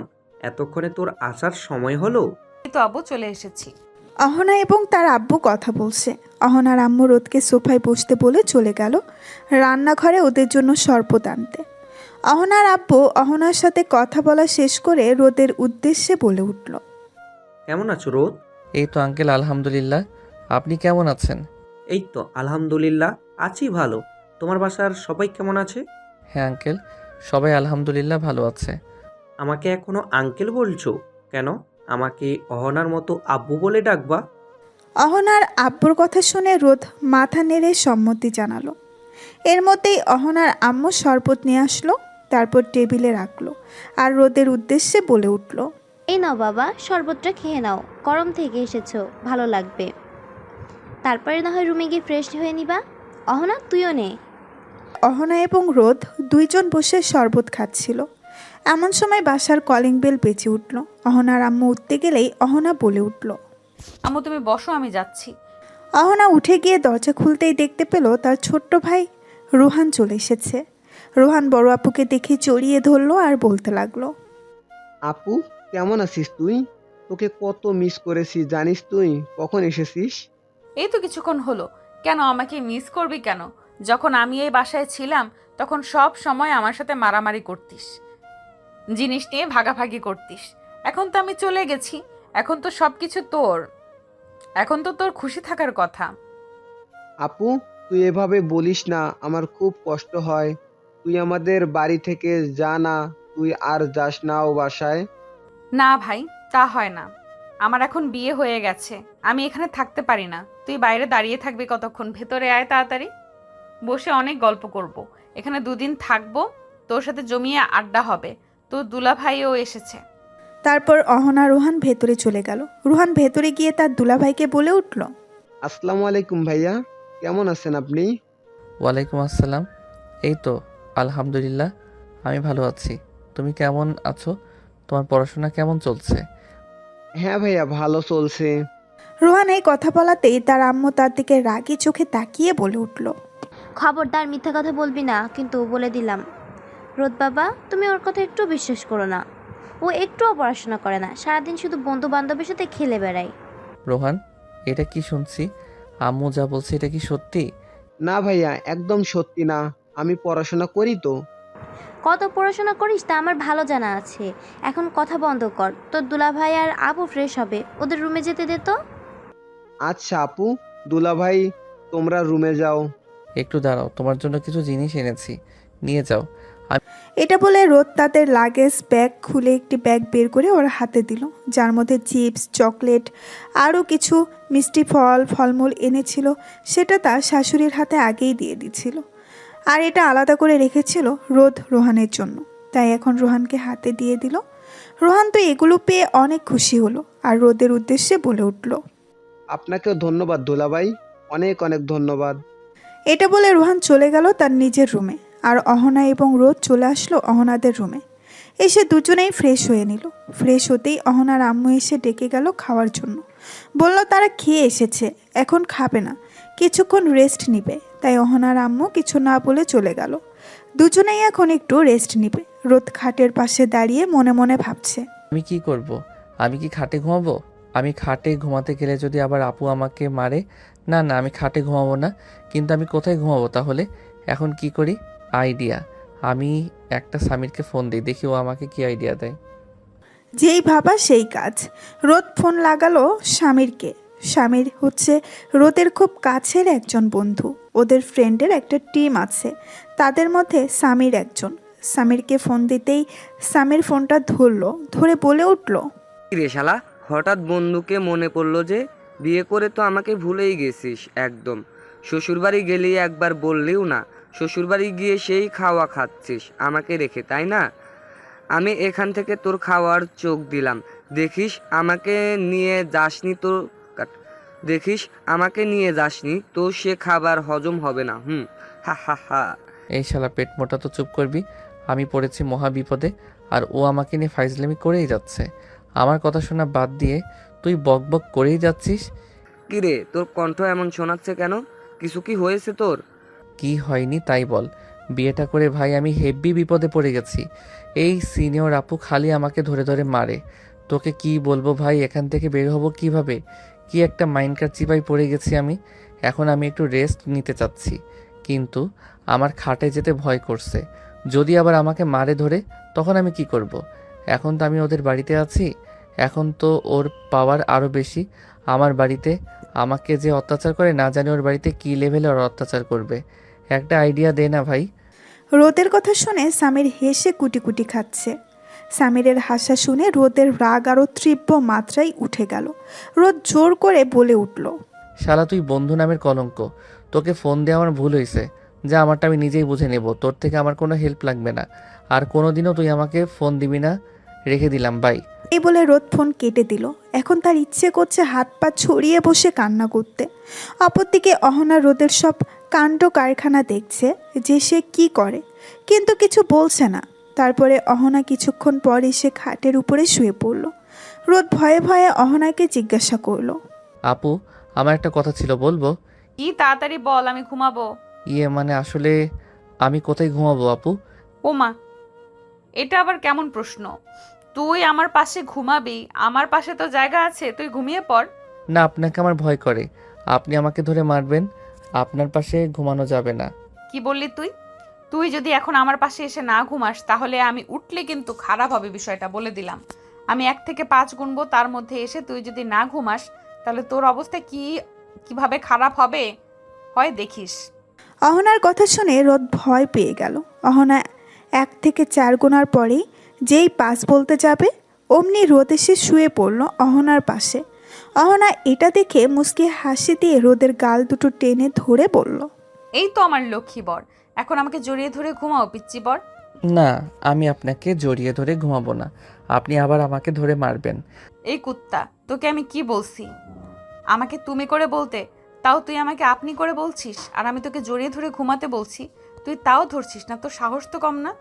এতক্ষণে তোর আসার সময় হলো? এই তো আব্বু চলে এসেছি। অহনা এবং তার আব্বু কথা বলছে। অহনার আম্মু রোদকে সোফায় বসতে বলে চলে গেল রান্নাঘরে ওদের জন্য শরবত আনতে। অহনার আব্বু অহনার সাথে কথা বলা শেষ করে রোদের উদ্দেশ্যে বলে উঠল। কেমন আছো রোদ? এই তো আঙ্কেল, আলহামদুলিল্লাহ। আপনি কেমন আছেন? এই তো আলহামদুলিল্লাহ, আছি ভালো। তোমার বাসার সবাই কেমন আছে? হ্যাঁ আঙ্কেল, সবাই আলহামদুলিল্লাহ ভালো আছে। আমাকে এখনো আঙ্কেল বলছো কেন? আমাকে অহনার মতো আব্বু বলে ডাকবা। অহনার আব্বুর কথা শুনে রোদ মাথা নেড়ে সম্মতি জানালো। এর মধ্যেই অহনার আম্মু শরবত নিয়ে আসলো, তারপর টেবিলে রাখলো আর রোদের উদ্দেশ্যে বলে উঠল। এই নাও বাবা, শরবতটা খেয়ে নাও, গরম থেকে এসেছো, ভালো লাগবে। তারপরে না হয় রুমে গিয়ে ফ্রেশ হয়ে নিবা। অহনা, তুইও নে। অহনা এবং রোদ দুইজন বসে শরবত খাচ্ছিল। এমন সময় বাসার কলিং বেল বেজে উঠল। অহনার আম্মু উঠতে গেলেই অহনা বলে উঠল। আম্মু তুমি বসো, আমি যাচ্ছি। অহনা উঠে গিয়ে দরজা খুলতেই দেখতে পেল তার ছোট্ট ভাই রোহান চলে এসেছে। রোহান বড় আপুকে দেখে জড়িয়ে ধরলো আর বলতে লাগলো। আপু, কেমন আছিস তুই? তোকে কত মিস করেছি জানিস তুই? কখন এসেছিস? এই তো কিছুক্ষণ হলো। কেন আমাকে মিস করবি কেন? যখন আমি এই বাসায় ছিলাম তখন সব সময় আমার সাথে মারামারি করতিস, জিনিস নিয়ে ভাগাভাগি করতিস। এখন তো আমি চলে গেছি, এখন তো সব কিছু তোর। এখন তো তোর খুশি থাকার কথা। আপু, তুই এভাবে বলিস না, আমার খুব কষ্ট হয়। তুই আমাদের বাড়ি থেকে যা না, তুই আর যাস না ও বাসায়। না ভাই, তা হয় না। আমার এখন বিয়ে হয়ে গেছে, আমি এখানে থাকতে পারি না। তুই বাইরে দাঁড়িয়ে থাকবি কতক্ষণ? ভেতরে আয় তাড়াতাড়ি, বসে অনেক গল্প করব। এখানে 2 দিন থাকবো, তোর সাথে জমিয়ে আড্ডা হবে। তোর দুলা ভাইও এসেছে। তারপর অহনা রোহান ভেতরে চলে গেল। রোহান ভেতরে গিয়ে তার দুলাভাইকে বলে উঠল। আসসালামু আলাইকুম ভাইয়া, কেমন আছেন আপনি? ওয়ালাইকুম আসসালাম। এই তো আলহামদুলিল্লাহ, আমি ভালো আছি। তুমি কেমন আছো? তোমার পড়াশোনা কেমন চলছে? হ্যাঁ ভাইয়া, ভালো চলছে। রোহান এই কথা বলাতেই তার আম্মু তার দিকে রাগী চোখে তাকিয়ে বলে উঠল। খবরদার মিথ্যা কথা বলবি না, কিন্তু বলে দিলাম। রোদ বাবা, তুমি ওর কথা একটু বিশ্বাস করো না। ও একটুও পড়াশোনা করে না, সারাদিন শুধু বন্ধু বান্ধবের সাথে খেলে বেড়ায়। রোহান, এটা কি শুনছি? আম্মু যা বলছে এটা কি সত্যি? না ভাইয়া, একদম সত্যি না। আমি পড়াশোনা করি তো। কত পড়াশোনা করিস তা আমার ভালো জানা আছে। এখন কথা বন্ধ কর, তোর দুলাভাই আর আবু ফ্রেশ হবে, ওদের রুমে যেতে দে তো। আচ্ছা আপু, দুলাভাই তোমরা রুমে যাও। একটু দাঁড়াও, তোমার জন্য কিছু জিনিস এনেছি, নিয়ে যাও। এটা বলে রোদ তাদের লাগেজ ব্যাগ খুলে একটি ব্যাগ বের করে ওর হাতে দিল, যার মধ্যে চিপস, চকলেট আরও কিছু মিষ্টি ফলমূল এনেছিল। সেটা তার শাশুড়ির হাতে আগেই দিয়ে দিছিল, আর এটা আলাদা করে রেখেছিল রোদ রোহানের জন্য। তাই এখন রোহানকে হাতে দিয়ে দিল। রোহান তো এগুলো পেয়ে অনেক খুশি হলো আর রোদের উদ্দেশ্যে বলে উঠল। আপনাকেও ধন্যবাদ দুলাভাই, অনেক অনেক ধন্যবাদ। এটা বলে রোহান চলে গেল তার নিজের রুমে, আর অহনা এবং রোদ চলে আসলো অহনাদের রুমে। এসে দুজনেই ফ্রেশ হয়ে নিল। ফ্রেশ হতেই অহনার আম্মু এসে ডেকে গেল খাওয়ার জন্য। বলল তারা খেয়ে এসেছে, এখন খাবে না, কিছুক্ষণ রেস্ট নিবে। তাই অহনার আম্মু কিছু না বলে চলে গেল। দুজনেই এখন একটু রেস্ট নিবে। রোদ খাটের পাশে দাঁড়িয়ে মনে মনে ভাবছে। আমি কি করব? আমি কি খাটে ঘুমাবো? আমি খাটে ঘুমাতে গেলে যদি আবার আপু আমাকে মারে। না না, আমি খাটে ঘুমাবো না। কিন্তু আমি কোথায় ঘুমাবো তাহলে? এখন কি করি? আইডিয়া। আমি একটা সামিরকে ফোন দিই, দেখি ও আমাকে কি আইডিয়া দেয়। যেই ভাবা সেই কাজ। রোদ ফোন লাগালো স্বামীরকে। স্বামীর হচ্ছে রোদের খুব কাছের একজন বন্ধু। ওদের ফ্রেন্ডের একটা টিম আছে, তাদের মধ্যে সামির একজন। সামিরকে ফোন দিতেই সামির ফোনটা ধরলো, ধরে বলে উঠল। রে শালা, হঠাৎ বন্ধুকে মনে পড়লো যে? বিয়ে করে তো আমাকে ভুলেই গেছিস একদম। শ্বশুরবাড়ি গেলি একবার বললিও না। শ্বশুরবাড়ি গিয়ে সেই খাওয়া খাচ্ছিস আমাকে রেখে, তাই না? আমি এখান থেকে তোর খাওয়ার চোখ দিলাম। দেখিস আমাকে নিয়ে যাসনি তো সে খাবার হজম হবে না। হা হা হা। এই শালা পেট মোটা, তো চুপ করবি। আমি পড়েছি মহা বিপদে, আর ও আমাকে নিয়ে ফাইজলামি করেই যাচ্ছে। আমার কথা শোনা বাদ দিয়ে তুই বক বক করেই যাচ্ছিস। কিরে, তোর কণ্ঠ এমন শোনাচ্ছে কেন? কিছু কি হয়েছে তোর? কি হয়নি তাই বল। বিয়েটা করে ভাই আমি হেব্বি বিপদে পড়ে গেছি। এই সিনিয়র আপু খালি আমাকে ধরে ধরে মারে। তোকে কি বলবো ভাই, এখান থেকে বের হবো কিভাবে? কি একটা মাইন্ডকার চিপায় পড়ে গেছি আমি। এখন আমি একটু রেস্ট নিতে চাচ্ছি, কিন্তু আমার খাটে যেতে ভয় করছে। যদি আবার আমাকে মারে ধরে, তখন আমি কি করব? এখন তো আমি ওদের বাড়িতে আছি, এখন তো ওর পাওয়ার আরও বেশি আমার বাড়িতে। আমাকে যে অত্যাচার করে না জানি ওর বাড়িতে কী লেভেলে ওর অত্যাচার করবে। একটা আইডিয়া দে না ভাই। রোদের কথা শুনে সামির হেসে কুটি কুটি খাচ্ছে। সামিরের হাসা শুনে রোদের রাগ আরও তীব্র মাত্রায় উঠে গেল। রোদ জোর করে বলে উঠল, শালা তুই বন্ধু নামের কলঙ্ক। তোকে ফোন দিয়ে আমার ভুল হয়েছে, যা আমারটা আমি নিজেই বুঝে নেব। তোর থেকে আমার কোনো হেল্প লাগবে না, আর কোনোদিনও তুই আমাকে ফোন দিবি না। রেখে দিলাম, বাই। এই বলে রোদ ফোন কেটে দিল। এখন তার ইচ্ছে করছে হাত পা ছড়িয়ে বসে কান্না করতে। অপরদিকে অহনা রোদের সব কাণ্ড কারখানা দেখছে যে সে কি করে, কিন্তু কিছু বলছে না। তারপরে অহনা কিছুক্ষণ পর এসে খাটের উপরে শুয়ে পড়ল। রোদ ভয়ে ভয়ে অহনাকে জিজ্ঞাসা করলো, আপু, আমার একটা কথা ছিল, বলবো? কি তাড়াতাড়ি বল, আমি ঘুমাবো। মানে আসলে আমি কোথায় ঘুমাবো আপু? ওমা, এটা আবার কেমন প্রশ্ন? তুই আমার পাশে ঘুমাবি, আমার পাশে তো জায়গা আছে, তুই ঘুমিয়ে পড়। না, আপনাকে আমার ভয় করে। আপনি আমাকে ধরে মারবেন, আপনার পাশে ঘুমানো যাবে না। কি বললি তুই? তুই যদি এখন আমার পাশে এসে না ঘুমাস, তাহলে আমি উঠলে কিন্তু খারাপ হবে, বিষয়টা বলে দিলাম। আমি 1 থেকে 5 গুনবো, তার মধ্যে এসে তুই যদি না ঘুমাস, তাহলে তোর অবস্থা কিভাবে খারাপ হবে হয় দেখিস। অহনার কথা শুনে রোদ ভয় পেয়ে গেল। অহনা 1 থেকে 4 গোনার পরেই যেই 5 বলতে যাবে, অমনি রোদ এসে শুয়ে পড়ল অহনার পাশে। অহনা এটা দেখে মুচকি হাসি দিয়ে রোদের গাল দুটো টেনে ধরে বলল, এই তো আমার লক্ষ্মী বর, এখন আমাকে জড়িয়ে ধরে ঘুমাও পিচ্চি বর। না, আমি আপনাকে জড়িয়ে ধরে ঘুমাবো না, আপনি আবার আমাকে ধরে মারবেন। এই কুত্তা, তোকে আমি কি বলছি? আমাকে তুমি করে বলতে, তাও তুই আমাকে আপনি করে বলছিস। আর আমি তোকে জড়িয়ে ধরে ঘুমাতে বলছি, তুই তাও ধরছিস না। তোর সাহস তো কম না।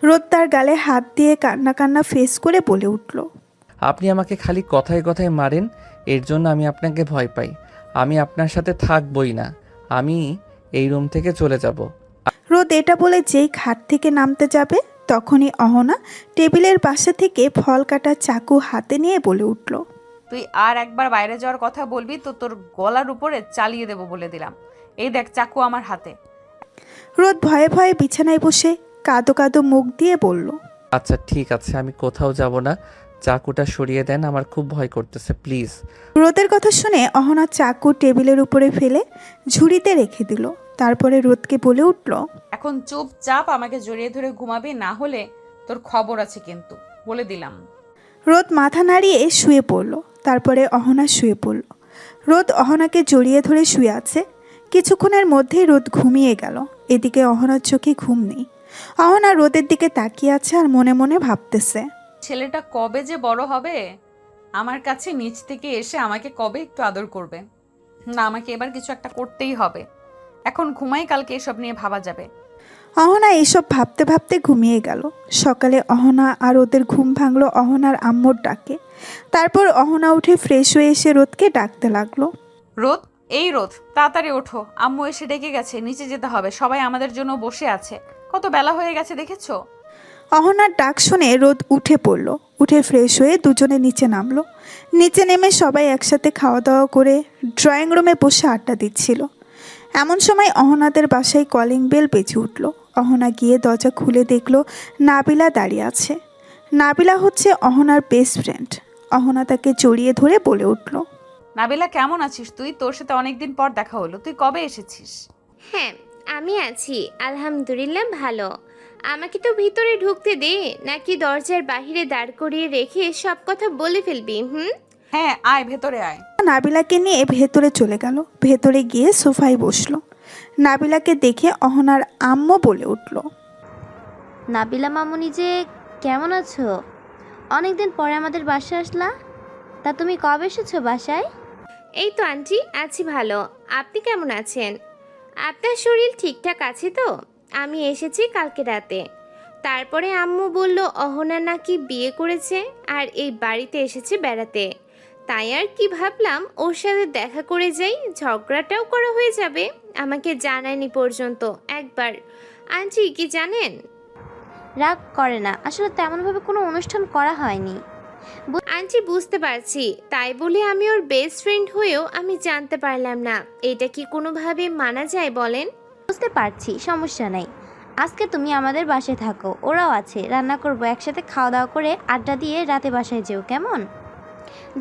রোদ তার গালে হাত দিয়ে কান্না কান্না ফেস করে বলে উঠল, আপনি আমাকে খালি কথায় কথায় মারেন, এর জন্য আমি আপনাকে ভয় পাই। আমি আপনার সাথে থাকবই না, আমি এই রুম থেকে চলে যাব। রোদ এটা বলে যেই খাট থেকে নামতে যাবে, তখনই অহনা টেবিলের পাশে থেকে ফল কাটার চাকু হাতে নিয়ে বলে উঠল, তুই আর একবার বাইরে যাওয়ার কথা বলবি তো তোর গলার উপরে চালিয়ে দেবো বলে দিলাম। এই দেখ, চাকু আমার হাতে। রোদ ভয়ে ভয়ে বিছানায় বসে কাঁদো কাঁদো মুখ দিয়ে বলল, আচ্ছা ঠিক আছে, আমি কোথাও যাব না। চাকুটা সরিয়ে দেন, আমার খুব ভয় করতেছে, প্লিজ। রোদের কথা শুনে অহনা চাকু টেবিলের উপরে ফেলে ঝুড়িতে রেখে দিল। তারপরে রোদকে বলে উঠল, এখন চুপচাপ আমাকে জড়িয়ে ধরে ঘুমাবি, না হলে তোর খবর আছে কিন্তু, বলে দিলাম। রোদ মাথা নাড়িয়ে শুয়ে পড়ল। তারপরে অহনা শুয়ে পড়ল। রোদ অহনাকে জড়িয়ে ধরে শুয়ে আছে। কিছুক্ষণের মধ্যেই রোদ ঘুমিয়ে গেল। এদিকে অহনার চোখে ঘুম নেই। অহনা রোদের দিকে তাকিয়ে আছে আর মনে মনে ভাবতেছে, ছেলেটা কবে যে বড় হবে, আমার কাছে নিচ থেকে এসে আমাকে কবে একটু আদর করবে। না, আমাকে এবার কিছু একটা করতেই হবে। এখন ঘুমাই, কালকে এসব নিয়ে ভাবা যাবে। অহনা এসব ভাবতে ভাবতে ঘুমিয়ে গেল। সকালে অহনা আর ওদের ঘুম ভাঙলো অহনার আম্মুর ডাকে। তারপর অহনা উঠে ফ্রেশ হয়ে এসে রোদকে ডাকতে লাগলো, রোদ, এই রোদ, তাড়াতাড়ি ওঠো, আম্মু এসে ডেকে গেছে, নিচে যেতে হবে, সবাই আমাদের জন্য বসে আছে, কত বেলা হয়ে গেছে দেখেছো? অহনার ডাক শুনে রোদ উঠে পড়ল। উঠে ফ্রেশ হয়ে দুজনে নিচে নামলো। নিচে নেমে সবাই একসাথে খাওয়া দাওয়া করে ড্রয়িং রুমে বসে আড্ডা দিচ্ছিল। এমন সময় অহনাদের বাসায় কলিং বেল বেজে উঠল। অহনা গিয়ে দরজা খুলে দেখলো নাবিলা দাঁড়িয়ে আছে। নাবিলা হচ্ছে অহনার বেস্ট ফ্রেন্ড। অহনা তাকে জড়িয়ে ধরে বলে উঠল, নাবিলা, কেমন আছিস তুই? তোর সাথে অনেকদিন পর দেখা হলো, তুই কবে এসেছিস? হ্যাঁ, আমি আছি, আলহামদুলিল্লাহ ভালো। আমাকে তো ভিতরে ঢুকতে দে, নাকি দরজার বাহিরে দাঁড় করিয়ে রেখে সব কথা বলে ফেলবি? হ্যাঁ, আয়, ভেতরে আয়। নাবিলাকে নিয়ে ভেতরে চলে গেল। ভেতরে গিয়ে সোফায় বসলো। নাবিলাকে দেখে অহনার আম্মু বলে উঠল, নাবিলা মামুনি যে, কেমন আছো? অনেকদিন পরে আমাদের বাসায় আসলা। তা তুমি কবে এসেছো বাসায়? এই তো আন্টি, আছি ভালো। আপনি কেমন আছেন? আপনার শরীর ঠিকঠাক আছে তো? আমি এসেছি কালকে রাতে। তারপরে আম্মু বলল অহনা নাকি বিয়ে করেছে আর এই বাড়িতে এসেছে বেড়াতে। তাই আর কি ভাবলাম ওর সাথে দেখা করে যাই, ঝগড়াটাও করা হয়ে যাবে। আমাকে জানায়নি পর্যন্ত একবার। আন্টি কি জানেন, রাগ করে না, আসলে তেমনভাবে কোনো অনুষ্ঠান করা হয়নি। আন্টি বুঝতে পারছি, তাই বলে আমি ওর বেস্ট ফ্রেন্ড হয়েও আমি জানতে পারলাম না। এটা কি কোনোভাবে মানা যায় বলেন? বুঝতে পারছি, সমস্যা নাই। আজকে তুমি আমাদের বাসায় থাকো, ওরাও আছে, রান্না করবো, একসাথে খাওয়া দাওয়া করে আড্ডা দিয়ে রাতে বাসায় যেও, কেমন?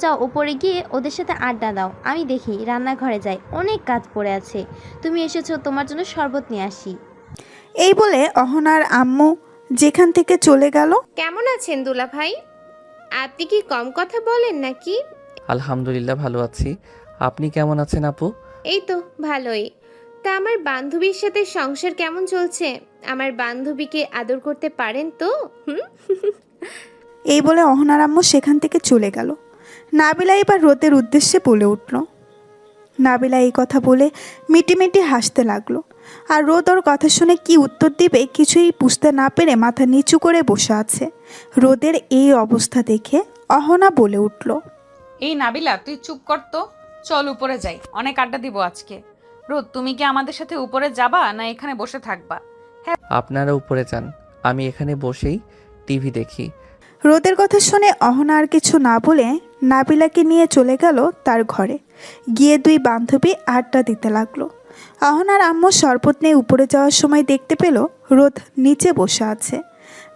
যাও উপরে গিয়ে ওদের সাথে আড্ডা দাও, আমি দেখি রান্নাঘরে যাই, অনেক কাজ পড়ে আছে। তুমি এসেছো, তোমার জন্য শরবত নিয়ে আসি। এই বলে অহনার আম্মু যেখান থেকে চলে গেল। কেমন আছেন দুলা ভাই? আপনি কি কম কথা বলেন নাকি? আলহামদুলিল্লাহ ভালো আছি। আপনি কেমন আছেন আপু? এই তো ভালোই। তা আমার বান্ধবীর সাথে সংসার কেমন চলছে? আমার বান্ধবীকে আদর করতে পারেন তো? এই বলে অহনার আম্মু সেখান থেকে চলে গেল। নাবিলা এবার রোদের উদ্দেশ্যে বলে উঠল। নাবিলা এই কথা বলে মিটিমিটি হাসতে লাগলো। আর রোদ ওর কথা শুনে কি উত্তর দিবে কিছুই বুঝতে না পেরে মাথা নিচু করে বসে আছে। রোদের এই অবস্থা দেখে অহনা বলে উঠল। এই নাবিলা, তুই চুপ কর তো, চল উপরে যাই, অনেক আড্ডা দিব আজকে। রোদ, তুমি কি আমাদের সাথে উপরে যাবা না এখানে বসে থাকবা? আপনারা উপরে যান, আমি এখানে বসেই টিভি দেখি। রোদের কথা শুনে অহনা আর কিছু না বলে নাবিলাকে নিয়ে চলে গেল তার ঘরে। গিয়ে দুই বান্ধবী আড্ডা দিতে লাগলো। অহনার আম্মু শরবত নিয়ে উপরে যাওয়ার সময় দেখতে পেল রোদ নিচে বসে আছে।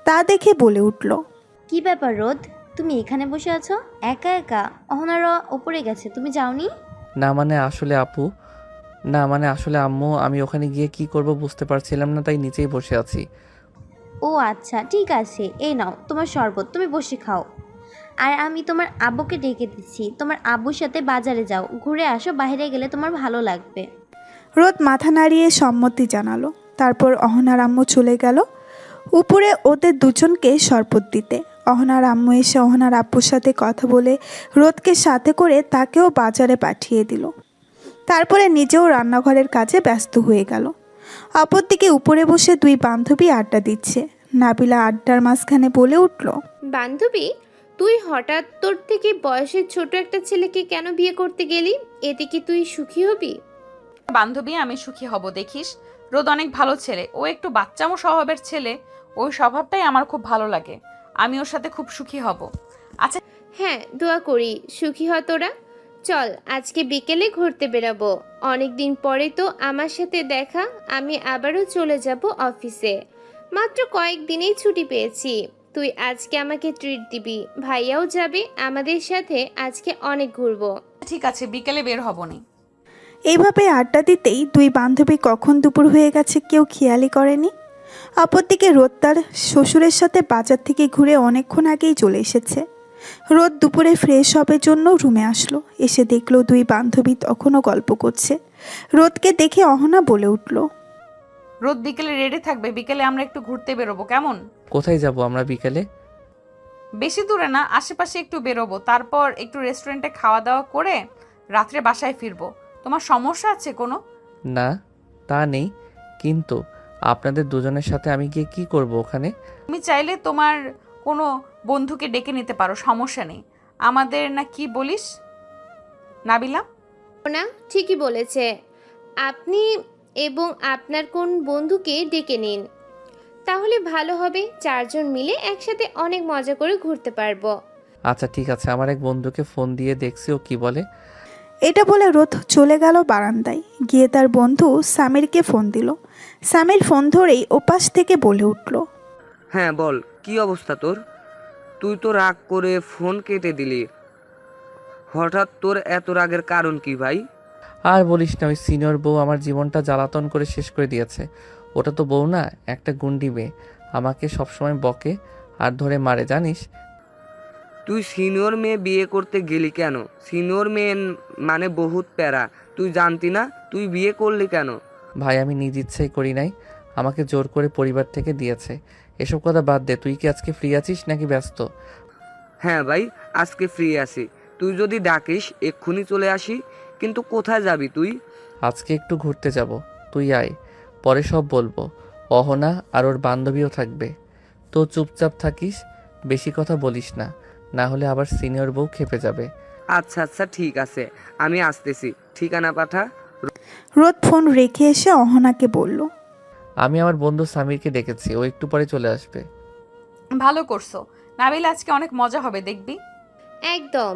তা দেখে বলে উঠল। কি ব্যাপার রোদ, তুমি এখানে বসে আছো একা একা? অহনারা উপরে গেছে, তুমি যাওনি? না মানে আসলে আপু, না মানে আসলে আম্মু, আমি ওখানে গিয়ে কি করব বুঝতে পারছিলাম না, তাই নিচেই বসে আছি। ও আচ্ছা, ঠিক আছে, এই নাও তোমার শরবত, তুমি বসে খাও। আর আমি তোমার আব্বুকে ডেকে দিচ্ছি, তোমার আব্বুর সাথে বাজারে যাও, ঘুরে আসো, বাইরে গেলে তোমার ভালো লাগবে। রোদ মাথা নাড়িয়ে সম্মতি জানালো। তারপর অহনার আম্মু চলে গেল উপরে ওদের দুজনকে শরবত দিতে। অহনার আম্মু এসে অহনার আব্বুর সাথে কথা বলে রোদকে সাথে করে তাকেও বাজারে পাঠিয়ে দিল। তারপরে নিজেও রান্নাঘরের কাজে ব্যস্ত হয়ে গেল। অপরদিকে উপরে বসে দুই বান্ধবী আড্ডা দিচ্ছে। নাবিলা আড্ডার মাঝখানে বলে উঠল। বান্ধবী, তুই হঠাৎ তোর থেকে বয়সের ছোট একটা ছেলেকে কেন বিয়ে করতে গেলি? এতে কি তুই সুখী হবি? বান্ধবী, আমি সুখী হব দেখিস। রোদ অনেক ভালো ছেলে, ও একটু বাচ্চামো স্বভাবের ছেলে, ওই স্বভাবটাই আমার খুব ভালো লাগে, আমি ওর সাথে খুব সুখী হব। আচ্ছা হ্যাঁ, দোয়া করি সুখী হ তোরা। চল আজকে বিকেলে ঘুরতে বেরাবো, অনেক দিন পরে তো আমার সাথে দেখা। আমি আবারও চলে যাব অফিসে, মাত্র কয়েকদিনেই ছুটি পেয়েছি। তুই আজকে আমাকে ট্রিট দিবি, ভাইয়াও যাবে আমাদের সাথে, আজকে অনেক ঘুরবো। ঠিক আছে, বিকেলে বের হবনি। এইভাবে আড্ডা দিতেই দুই বান্ধবী কখন দুপুর হয়ে গেছে কেউ খেয়ালই করেনি। অপরদিকে রোদ তার শ্বশুরের সাথে বাজার থেকে ঘুরে অনেকক্ষণ আগেই চলে এসেছে। রোদ দুপুরে ফ্রেশ হবার জন্য রুমে আসলো। এসে দেখলো দুই বান্ধবী তখনও গল্প করছে। রোদকে দেখে অহনা বলে উঠল। রোদ বিকেলে রেডি থাকবে, বিকেলে আমরা একটু ঘুরতে বেরোবো, কেমন? কোথায় যাব আমরা বিকেলে? বেশি দূরে না, আশেপাশে একটু বেরোবো, তারপর একটু রেস্টুরেন্টে খাওয়া দাওয়া করে রাত্রে বাসায় ফিরবো। তোমার সমস্যা আছে কোনো? না তা নেই, কিন্তু আপনাদের দুজনের সাথে আমি গিয়ে কি করব ওখানে? তুমি চাইলে তোমার কোনো বন্ধুকে ডেকে নিতে পারো, সমস্যা নেই আমাদের। না কি বলিস নাবিলা? না, ঠিকই বলেছে। আপনি এবং আপনার কোন বন্ধুকে ডেকে নিন, তাহলে ভালো হবে। চারজন মিলে একসাথে অনেক মজা করে ঘুরতে পারবো। আচ্ছা ঠিক আছে, আমার এক বন্ধুকে ফোন দিয়ে দেখছি ও কি বলে। এটা বলে রোদ চলে গেল বারান্দায়। গিয়ে তার বন্ধু সামিরকে ফোন দিল। সামির ফোন ধরেই ওপাশ থেকে বলে উঠল। হ্যাঁ বল, কি অবস্থা তোর? তুই তো রাগ করে ফোন কেটে দিলি, হঠাৎ তোর এত রাগের কারণ কি ভাই? আর বলিস না, ওই সিনিয়র বউ আমার জীবনটা জ্বালাতন করে শেষ করে দিয়েছে। ওটা তো বউ না, একটা গুন্ডি মেয়ে, আমাকে সবসময় বকে আর ধরে মারে জানিস। তুই সিনিয়র মেয়ে বিয়ে করতে গেলি কেন? সিনিয়র মেয়ে মানে বহুত প্যারা, তুই জানতি না? তুই বিয়ে করলি কেন? ভাই আমি নিজ ইচ্ছাই করি নাই, আমাকে জোর করে পরিবার থেকে দিয়েছে। এসব কথা বাদ দে, তুই কি আজকে ফ্রি আছিস নাকি ব্যস্ত? হ্যাঁ ভাই, আজকে ফ্রি আছি, তুই যদি ডাকিস এক্ষুনি চলে আসি। কিন্তু কোথায় যাবি তুই? আজকে একটু ঘুরতে যাব, তুই আয়, পরে সব বলবো। অহনা আর ওর বান্ধবীও থাকবে। তো চুপচাপ থাকিস, বেশি কথা বলিস না, না হলে আবার সিনিয়র বউ খেপে যাবে। আচ্ছা আচ্ছা ঠিক আছে, আমি আসতেছি, ঠিকানা পাঠা। রোদ ফোন রেখে এসে অহনাকে বলল। আমি আমার বন্ধু সামিরকে ডেকেছি, ও একটু পরে চলে আসবে। ভালো করছো। নাবিল আজকে অনেক মজা হবে দেখবি। একদম।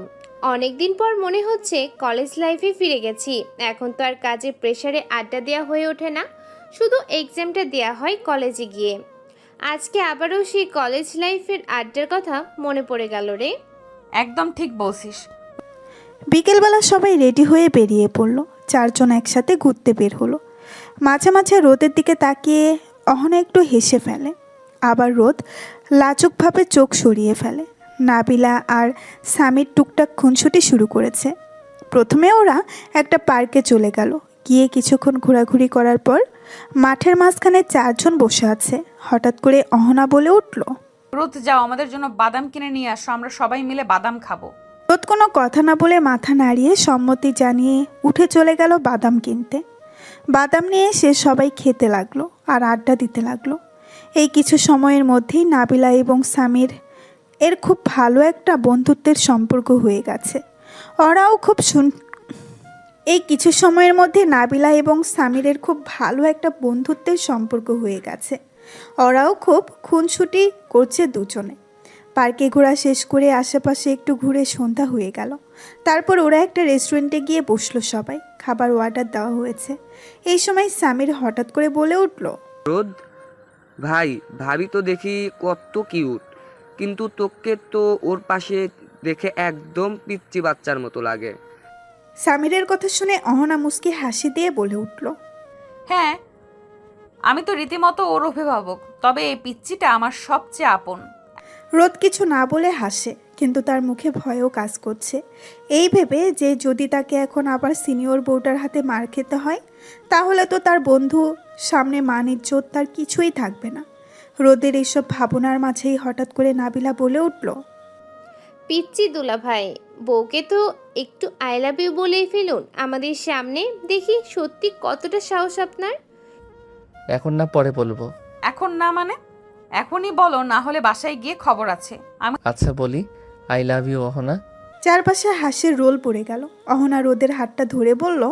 অনেকদিন পর মনে হচ্ছে কলেজ লাইফে ফিরে গেছি। এখন তো আর কাজের প্রেশারে আড্ডা দেওয়া হয়ে ওঠে না, শুধু এক্সামটা দেওয়া হয় কলেজে গিয়ে। আজকে আবারও সেই কলেজ লাইফের আড্ডার কথা মনে পড়ে গেল রে। একদম ঠিক বলছিস। বিকেলবেলা সবাই রেডি হয়ে বেরিয়ে পড়ল। চারজন একসাথে ঘুরতে বের হলো। মাঝে মাঝে রোদের দিকে তাকিয়ে অহনা একটু হেসে ফেলে, আবার রোদ লাজুকভাবে চোখ সরিয়ে ফেলে। নাবিলা আর সামির টুকটাক খুনসুটি শুরু করেছে। প্রথমে ওরা একটা পার্কে চলে গেল। গিয়ে কিছুক্ষণ ঘোরাঘুরি করার পর মাঠের মাঝখানে চারজন বসে আছে। হঠাৎ করে অহনা বলে উঠল, রোদ যাও, আমাদের জন্য বাদাম কিনে নিয়ে আসো, আমরা সবাই মিলে বাদাম খাবো। রোদ কোনো কথা না বলে মাথা নাড়িয়ে সম্মতি জানিয়ে উঠে চলে গেল বাদাম কিনতে। বাদাম নিয়ে এসে সবাই খেতে লাগলো আর আড্ডা দিতে লাগলো। এই কিছু সময়ের মধ্যেই নাবিলা এবং সামির এর খুব ভালো একটা বন্ধুত্বের সম্পর্ক হয়ে গেছে। ওরাও খুব এই কিছু সময়ের মধ্যে নাবিলা এবং সামিরের খুব ভালো একটা বন্ধুত্বের সম্পর্ক হয়ে গেছে। ওরাও খুব খুনসুটি করছে দুজনে। পার্কে ঘোরা শেষ করে আশেপাশে একটু ঘুরে সন্ধ্যা হয়ে গেল। তারপর ওরা একটা রেস্টুরেন্টে গিয়ে বসলো সবাই। খাবার অর্ডার দেওয়া হয়েছে। এই সময় সামির হঠাৎ করে বলে উঠল, রোদ ভাই, ভাবি তো দেখি কত কিউট, কিন্তু তোকে তো ওর পাশে দেখে একদম পিচ্চি বাচ্চার মতো লাগে। সামিরের কথা শুনে অহনা মুস্কি হাসি দিয়ে বলে উঠল, হ্যাঁ, আমি তো রীতিমতো ওর অভিভাবক, তবে এই পিচ্চিটা আমার সবচেয়ে আপন। রোদ কিছু না বলে হাসে, কিন্তু তার মুখে ভয়ও কাজ করছে। এই ভেবে যে যদি তাকে এখন আবার সিনিয়র বউটার হাতে মার খেতে হয়, তাহলে তো তার বন্ধু সামনে মান ইজ্জত তার কিছুই থাকবে না। রোদের এইসব ভাবনার মাঝেই হঠাৎ করে নাবিলা বলে উঠল, পিচ্চি দুলা ভাই, বউকে তো একটু আই লাভ ইউ বলেই ফেলুন আমাদের সামনে, দেখি সত্যি কতটা সাহস আপনার। এখন না, পরে বলবো। এখন না মানে? এখনই বলো, না হলে বাসায় গিয়ে খবর আছে। আমি আচ্ছা বলি, আই লাভ ইউ অহনা। চারপাশে হাসির রোল পড়ে গেল। অহনা রোদের হাতটা ধরে বলল,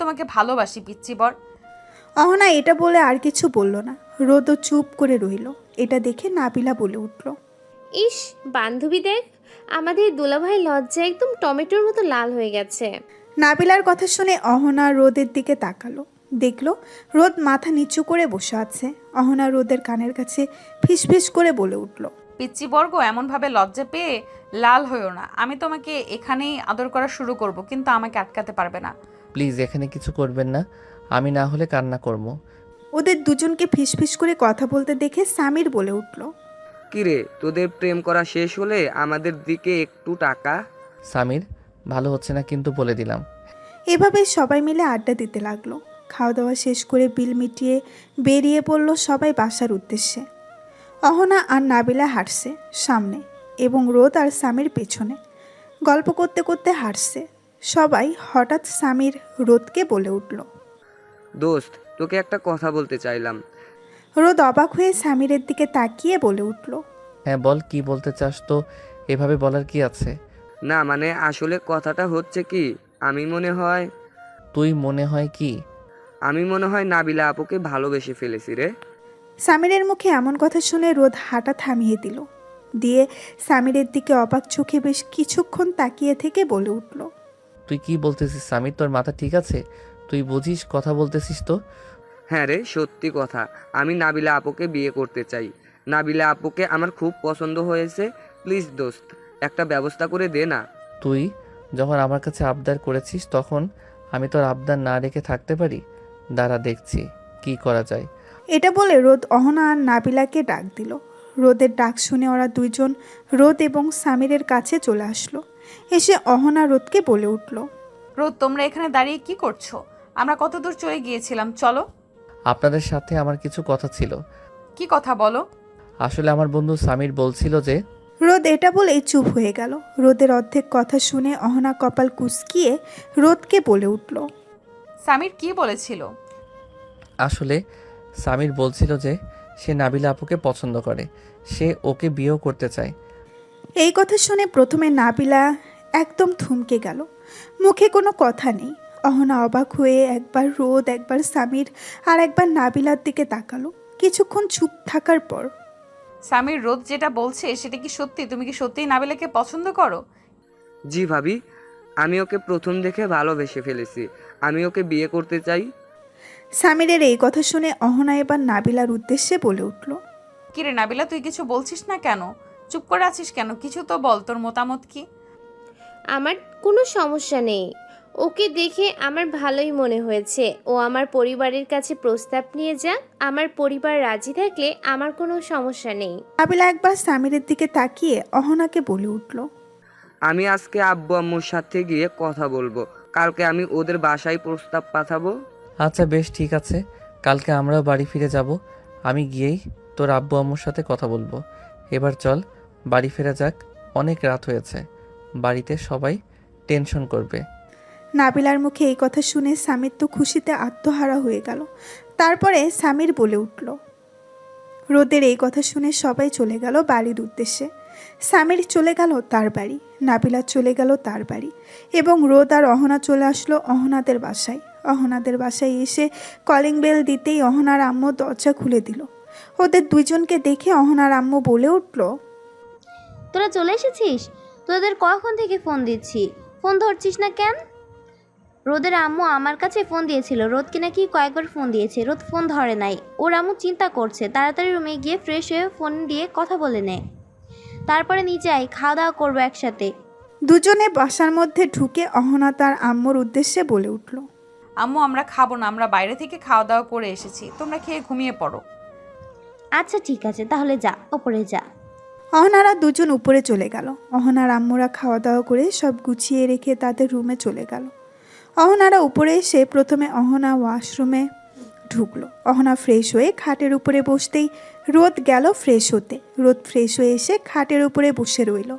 তোমাকে ভালোবাসি পিচ্চি বর। অহনা এটা বলে আর কিছু বলল না। রোদও চুপ করে রইল। এটা দেখে নাবিলা বলে উঠল, ইস বান্ধবী দেখ, আমাদের দুলাভাই লজ্জা একদম টমেটোর মতো লাল হয়ে গেছে। নাবিলার কথা শুনে অহনা রোদের দিকে তাকালো। দেখলো রোদ মাথা নিচু করে বসে আছে। অহনা রোদের কানের কাছে ফিসফিস করে বলে উঠল, পিচ্চি বর্গ, এমনভাবে লজ্জা পেয়ে লাল হইও না। আমি তোমাকে এখানেই আদর করা শুরু করব, কিন্তু আমাকে আটকাতে পারবে না। প্লিজ এখানে কিছু করবেন না, আমি না হলে কান্না করব। ওদের দুজনকে ফিসফিস করে কথা বলতে দেখে সামির বলে উঠল, কিরে, তোদের প্রেম করা শেষ হলে আমাদের দিকে একটু টাকা। সামির, ভালো হচ্ছে না কিন্তু বলে দিলাম। এভাবে সবাই মিলে আড্ডা দিতে লাগলো। খাওয়া দাওয়া শেষ করে বিল মিটিয়ে বেরিয়ে পড়ল সবাই বাসার উদ্দেশ্যে। অহনা আর নাবিলা হাঁটছে সামনে এবং রোদ আর সামির পেছনে। গল্প করতে করতে হাঁটছে সবাই। হঠাৎ সামির রোদকে বলে উঠল, দোস্ত, তোকে একটা কথা বলতে চাইলাম। রোদ অবাক হয়ে সামিরের দিকে তাকিয়ে বলে উঠল, হ্যাঁ বল, কি বলতে চাস? তো এভাবে বলার কি আছে? না মানে আসলে কথাটা হচ্ছে কি, আমি মনে হয় কি? আমি মনে হয় নাবিলা আপুকে ভালোবেসে ফেলেছি রে। সামিরের মুখে এমন কথা শুনে রোদ হাঁটা থামিয়ে দিল। দিয়ে সামিরের দিকে অবাক চোখে বেশ কিছুক্ষণ তাকিয়ে থেকে বলে উঠল, তুই কি বলতেছিস সামির? তোর মাথা ঠিক আছে? তুই বুঝিস কথা বলতেছিস তো? হ্যাঁ রে, সত্যি কথা, আমি নাবিলা আপুকে বিয়ে করতে চাই। নাবিলা আপুকে আমার খুব পছন্দ হয়েছে। প্লিজ দোস্ত, একটা ব্যবস্থা করে দে না। তুই যখন আমার কাছে আবদার করেছিস, তখন আমি তোর আবদার না রেখে থাকতে পারি? দাঁড়া, দেখছি কি করা যায়। এটা বলে রোদ অহনা আর নাবিলাকে ডাক দিল। রোদের ডাক শুনে ওরা দুইজন রোদ এবং সামিরের কাছে চলে আসলো। এসে অহনা রোদকে বলে উঠল, রোদ, তোমরা এখানে দাঁড়িয়ে কি করছো? আমরা কত দূর চলে গিয়েছিলাম, চলো। আপনাদের সাথে আমার কিছু কথা ছিল। কি কথা বলো? আসলে আমার বন্ধু সামির বলছিল যে। রোদ এটা বলেই চুপ হয়ে গেল। রোদের অর্ধেক কথা শুনে অহনা কপাল কুঁচকিয়ে রোদকে বলে উঠল, সামির কি বলেছিল? আসলে সামির বলছিল যে সে নাবিলা আপুকে পছন্দ করে, সে ওকে বিয়েও করতে চায়। এই কথা শুনে প্রথমে নাবিলা একদম থমকে গেল। মুখে কোনো কথা নেই। অহনা অবাক হয়ে একবার রোদ, একবার সামির আর একবার নাবিলার দিকে তাকালো। কিছুক্ষণ চুপ থাকার পর সামির রোদ যেটা বলছে সেটা কি সত্যি? তুমি কি সত্যিই নাবিলাকে পছন্দ করো? জি ভাবি, আমি ওকে প্রথম দেখে ভালোবেসে ফেলেছি। আমি ওকে বিয়ে করতে চাই। সামিরের এই কথা শুনে অহনা এবার নাবিলার উদ্দেশ্যে বলে উঠল। কিরে নাবিলা, তুই কিছু বলছিস না কেন? চুপ করে আছিস কেন? কিছু তো বল, তোর মতামত কি? আমার কোনো সমস্যা নেই, ওকে দেখে আমার ভালোই মনে হয়েছে। ও আমার পরিবারের কাছে প্রস্তাব নিয়ে যাক, আমার পরিবার রাজি থাকলে আমার কোনো সমস্যা নেই। নাবিলা একবার সামিরের দিকে তাকিয়ে অহনাকে বলে উঠল। আমি আজকে আব্বু আম্মুর সাথে গিয়ে কথা বলবো। কালকে আমি ওদের বাসায় প্রস্তাব পাঠাবো। আচ্ছা বেশ, ঠিক আছে, কালকে আমরাও বাড়ি ফিরে যাব। আমি গিয়েই তোর আব্বু আম্মুর সাথে কথা বলবো। এবার চল বাড়ি ফেরা যাক, অনেক রাত হয়েছে, বাড়িতে সবাই টেনশন করবে। নাবিলার মুখে এই কথা শুনে সামির তো খুশিতে আত্মহারা হয়ে গেল। তারপরে সামির বলে উঠল। রোদের এই কথা শুনে সবাই চলে গেল বাড়ির উদ্দেশ্যে। সামির চলে গেল তার বাড়ি, নাবিলা চলে গেল তার বাড়ি, এবং রোদ আর অহনা চলে আসলো অহনাদের বাসায়। অহনাদের বাসায় এসে কলিং বেল দিতেই অহনার আম্মু দরজা খুলে দিল। ওদের দুইজনকে দেখে অহনার আম্মু বলে উঠল। তোরা চলে এসেছিস? তোদের কখন থেকে ফোন দিচ্ছি, ফোন ধরছিস না কেন? রোদের আম্মু আমার কাছে ফোন দিয়েছিল, রোদকে নাকি কয়েকবার ফোন দিয়েছে, রোদ ফোন ধরে নাই। ওর আম্মু চিন্তা করছে, তাড়াতাড়ি রুমে গিয়ে ফ্রেশ হয়ে ফোন দিয়ে কথা বলে নে, তারপরে নিচে আয়, খাওয়া দাওয়া করবো একসাথে। দুজনে বাসার মধ্যে ঢুকে অহনা তার আম্মুর উদ্দেশ্যে বলে উঠল। আম্মু, আমরা খাবো না, আমরা বাইরে থেকে খাওয়া দাওয়া করে এসেছি, তোমরা খেয়ে ঘুমিয়ে পড়ো। আচ্ছা ঠিক আছে, তাহলে যা, ওপরে যা। অহনারা দুজন উপরে চলে গেল। অহনার আম্মুরা খাওয়া দাওয়া করে সব গুছিয়ে রেখে তাদের রুমে চলে গেল। অহনারা উপরে এসে প্রথমে অহনা ওয়াশরুমে ঢুকলো। অহনা ফ্রেশ হয়ে খাটের উপরে বসতেই রোদ গেল ফ্রেশ হতে। রোদ ফ্রেশ হয়ে এসে খাটের উপরে বসে রইল।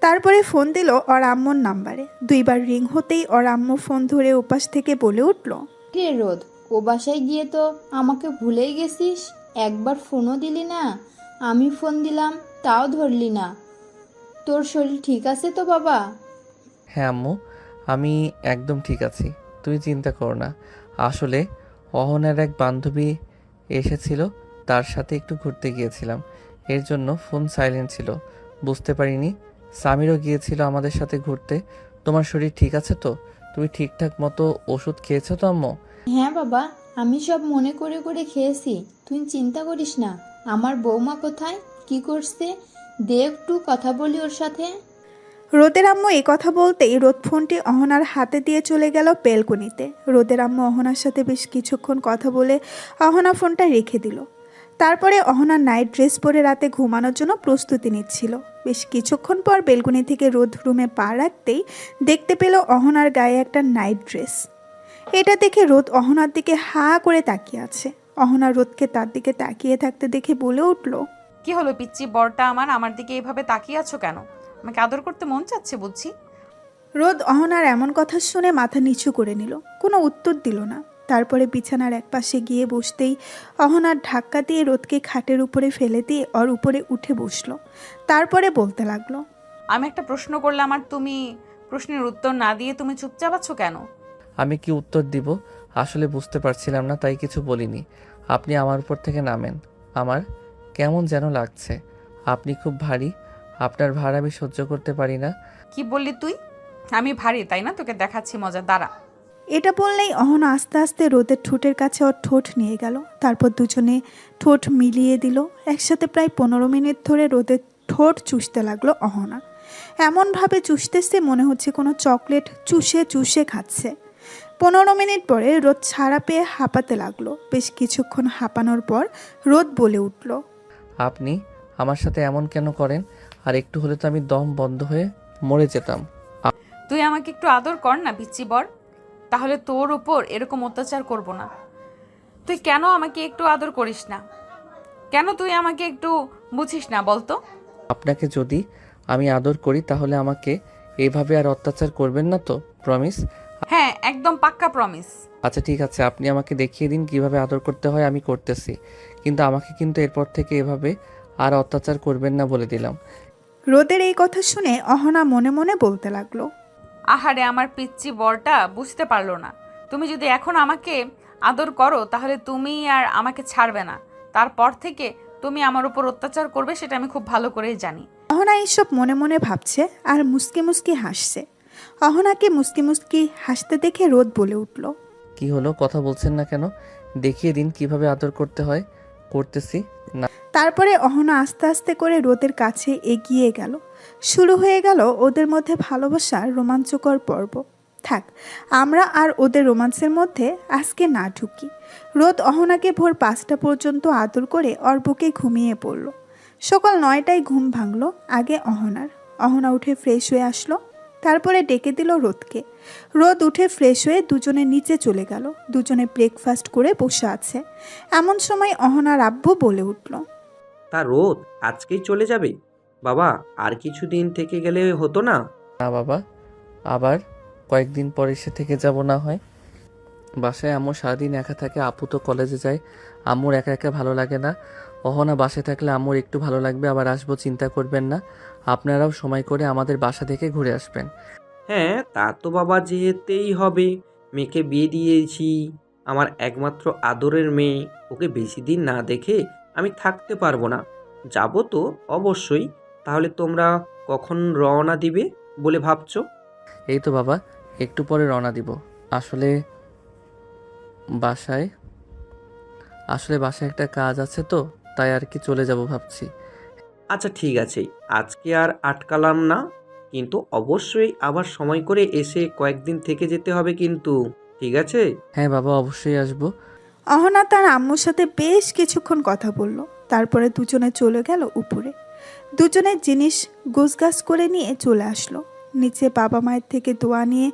তারপরে ফোন দিল ওর আম্মুর নাম্বারে। দুইবার রিং হতেই ওর আম্মু ফোন ধরে ওপাশ থেকে বলে উঠল। রে রোদ, ও বাসায় গিয়ে তো আমাকে ভুলেই গেছিস, একবার ফোনও দিলি না। আমি ফোন দিলাম তাও ধরলি না। তোর শরীর ঠিক আছে তো বাবা? হ্যাঁ আম্মু, আমি একদম ঠিক আছি, তুই চিন্তা করো না। আসলে অহনার এক বান্ধবী এসেছিল, তার সাথে একটু ঘুরতে গিয়েছিলাম, এর জন্য ফোন সাইলেন্ট ছিল, বুঝতে পারিনি। সামিরও গিয়েছিল আমাদের সাথে ঘুরতে। তোমার শরীর ঠিক আছে তো? তুমি ঠিকঠাক মতো ওষুধ খেয়েছো তো আম্মু? হ্যাঁ বাবা, আমি সব মনে করে করে খেয়েছি, তুই চিন্তা করিস না। আমার বৌমা কোথায়, কি করছে, দে একটু কথা বলি ওর সাথে। রোদের আম্মু এই কথা বলতেই রোদ ফোনটি অহনার হাতে দিয়ে চলে গেল বেলকনিতে। রোদের আম্মু অহনার সাথে বেশ কিছুক্ষণ কথা বলে অহনা ফোনটা রেখে দিল। তারপরে অহনা নাইট ড্রেস পরে রাতে ঘুমানোর জন্য প্রস্তুতি নিচ্ছিল। বেশ কিছুক্ষণ পর বেলকনি থেকে রোদ রুমে পা রাখতেই দেখতে পেল অহনার গায়ে একটা নাইট ড্রেস। এটা দেখে রোদ অহনার দিকে হা করে তাকিয়ে আছে। অহনা রোদকে তার দিকে তাকিয়ে থাকতে দেখে বলে উঠল। কি হলো পিচ্চি বরটা আমার দিকে এইভাবে তাকিয়ে আছো কেন? আমাকে আদর করতে মন চাচ্ছে বুঝছি। রোদ অহনার এমন কথা শুনে মাথা নিচু করে নিল, কোনো উত্তর দিল না। তারপরে বিছানার একপাশে গিয়ে বসতেই অহনার ধাক্কা দিয়ে রোদকে খাটের উপরে ফেলে দিয়ে ওর উপরে উঠে বসলো। তারপরে বলতে লাগলো। আমি একটা প্রশ্ন করলাম আর তুমি প্রশ্নের উত্তর না দিয়ে তুমি চুপচাপ আছো কেন? আমি কি উত্তর দিব আসলে বুঝতে পারছিলাম না, তাই কিছু বলিনি। আপনি আমার উপর থেকে নামেন, আমার কেমন যেন লাগছে। আপনি খুব ভারী, আপনার ভার আমি সহ্য করতে পারি না। কি বললি তুই? আমি ভারী তাই না? তোকে দেখাচ্ছি মজা, দাঁড়া। এটা বললেই অহনা আস্তে আস্তে রোদের ঠোঁটের কাছে ওর ঠোঁট নিয়ে গেল। তারপর দুজনে ঠোঁট মিলিয়ে দিল। একসাথে প্রায় 15 মিনিট ধরে রোদের ঠোঁট চুষতে লাগলো অহনা। এমনভাবে চুষতেছে মনে হচ্ছে কোনো চকলেট চুষে চুষে খাচ্ছে। 15 মিনিট পরে রোদ ছাড়া পেয়ে হাঁপাতে লাগলো। বেশ কিছুক্ষণ হাঁপানোর পর রোদ বলে উঠল। আপনি আমার সাথে এমন কেন করেন? আর একটু হলে তো আমি দম বন্ধ হয়ে মরে যেতাম। তুই আমাকে একটু আদর কর না পিচ্চি বর, তাহলে তোর উপর এরকম অত্যাচার করব না। তুই কেন আমাকে একটু আদর করিস না? কেন তুই আমাকে একটু বুঝিস না বলতো? আপনাকে যদি আমি আদর করি তাহলে আমাকে এইভাবে আর অত্যাচার করবেন না তো? প্রমিস? হ্যাঁ, একদম পাক্কা প্রমিস। আচ্ছা ঠিক আছে, আপনি আমাকে দেখিয়ে দিন কিভাবে আদর করতে হয়, আমি করতেছি। কিন্তু আমাকে কিন্তু এরপর থেকে এভাবে আর অত্যাচার করবেন না বলে দিলাম। রোদের এই কথা শুনে অহনা মনে মনে বলতে লাগলো। আহারে, আমার পিচ্চি বরটা বুঝতে পারলো না। তুমি যদি এখন আমাকে আদর করো তাহলে তুমি আর আমাকে ছাড়বে না। তারপর থেকে তুমি আমার উপর অত্যাচার করবে সেটা আমি খুব ভালো করেই জানি। অহনা এইসব মনে মনে ভাবছে আর মুস্কি মুস্কি হাসছে। অহনাকে মুস্কি মুস্কি হাসতে দেখে রোদ বলে উঠল, কি হলো, কথা বলছেন না কেন? দেখিয়ে দিন কিভাবে আদর করতে হয়। করতেছি না। তারপরে অহনা আস্তে আস্তে করে রোদের কাছে এগিয়ে গেল। শুরু হয়ে গেল ওদের মধ্যে ভালোবাসার রোমাঞ্চকর পর্ব। থাক, আমরা আর ওদের রোমান্সের মধ্যে আজকে না ঢুকি। রোদ অহনাকে ভোর 5টা পর্যন্ত আদর করে ওর বুকে ঘুমিয়ে পড়ল। সকাল 9টায় ঘুম ভাঙল আগে অহনার। অহনা উঠে ফ্রেশ হয়ে আসলো, তারপরে ডেকে দিল রোদকে। রোদ উঠে ফ্রেশ হয়ে দুজনে নিচে চলে গেল। দুজনে ব্রেকফাস্ট করে বসে আছে। এমন সময় অহনার আব্বু বলে উঠল, তা রোদ আজকেই চলে যাবে? বাবা আর কিছুদিন থেকে গেলে হতো না? না বাবা, আবার কয়েকদিন পর এসে থেকে যাব না হয়। বাসায় আম্মু সারাদিন একা থাকে, আপু তো কলেজে যায়। আম্মুর একা একা ভালো লাগে না। অহনা বাসায় থাকলে আম্মুর একটু ভালো লাগবে। আবার আসবো, চিন্তা করবেন না। আপনারাও সময় করে আমাদের বাসা থেকে ঘুরে আসবেন। হ্যাঁ তা তো বাবা যেতেই হবে। মেয়েকে বিয়ে দিয়েছি, আমার একমাত্র আদরের মেয়ে। ওকে বেশি দিন না দেখে আমি থাকতে পারবো না। যাব তো অবশ্যই। তাহলে তোমরা কখন রওনা দিবে বলে ভাবছো? এই তো বাবা, একটু পরে রওনা দিব। আসলে বাসায় একটা কাজ আছে তো, তাই আর কি চলে যাব ভাবছি। আচ্ছা ঠিক আছে, আজকে আর আটকালাম না, কিন্তু অবশ্যই আবার সময় করে এসে কয়েকদিন থেকে যেতে হবে কিন্তু। ঠিক আছে? হ্যাঁ বাবা, অবশ্যই আসবো। অহনা তার আম্মুর সাথে বেশ কিছুক্ষণ কথা বলল। তারপরে দুজনে চলে গেল উপরে। দুজনের জিনিস গোছগাছ করে নিয়ে চলে আসলো নিচে। বাবা মায়ের থেকে দোয়া নিয়ে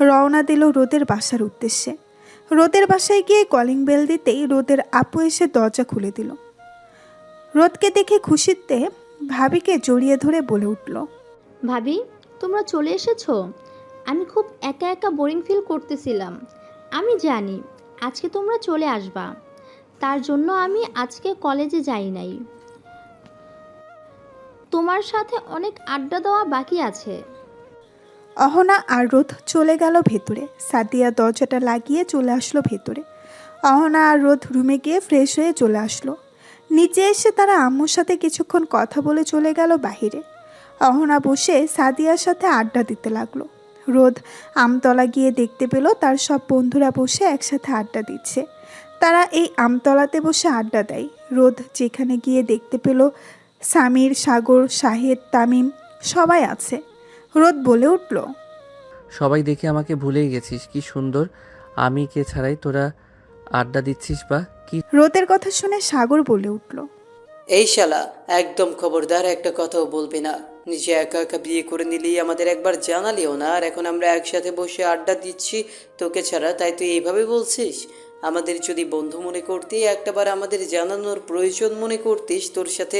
রওনা দিল রোদের বাসার উদ্দেশ্যে। রোদের বাসায় গিয়ে কলিং বেল দিতেই রোদের আপু এসে দরজা খুলে দিল। রোদকে দেখে খুশিতে ভাবিকে জড়িয়ে ধরে বলে উঠল, ভাবি, তোমরা চলে এসেছো? আমি খুব একা একা বোরিং ফিল করতেছিলাম। আমি জানি আজকে তোমরা চলে আসবা, তার জন্য আমি আজকে কলেজে যাই নাই। তোমার সাথে অনেক আড্ডা দেওয়া বাকি আছে। অহনা আর রোদ চলে গেল ভেতরে। সাদিয়া দরজাটা লাগিয়ে চলে আসলো ভেতরে। অহনা আর রোদ রুমে গিয়ে ফ্রেশ হয়ে চলে আসলো। নিচে এসে তারা আম্মুর সাথে কিছুক্ষণ কথা বলে চলে গেল বাহিরে। অহনা বসে সাদিয়ার সাথে আড্ডা দিতে লাগলো। রোদ আমতলা গিয়ে দেখতে পেল তার সব বন্ধুরা বসে একসাথে আড্ডা দিচ্ছে। তারা এই আমতলাতে বসে আড্ডা দেয়। রোদ যেখানে গিয়ে দেখতে পেল সামির, সাগর, শাহেদ, তামিম সবাই আছে। রোদ বলে উঠল, সবাই দেখে আমাকে ভুলেই গেছিস। কি সুন্দর আমি কে ছাড়াই তোরা আড্ডা দিচ্ছিস বা কি? রোদের কথা শুনে সাগর বলে উঠল, এই শালা, একদম খবরদার একটা কথাও বলবি না। নিজে একা একা বিয়ে করে নিলেই আমাদের একবার জানালিও না, আর এখন আমরা একসাথে বসে আড্ডা দিচ্ছি তোকে ছাড়া, তাই তুই এইভাবে বলছিস? আমাদের যদি বন্ধু মনে করতি, একটাবার আমাদের জানানোর প্রয়োজন মনে করতিস, তোর সাথে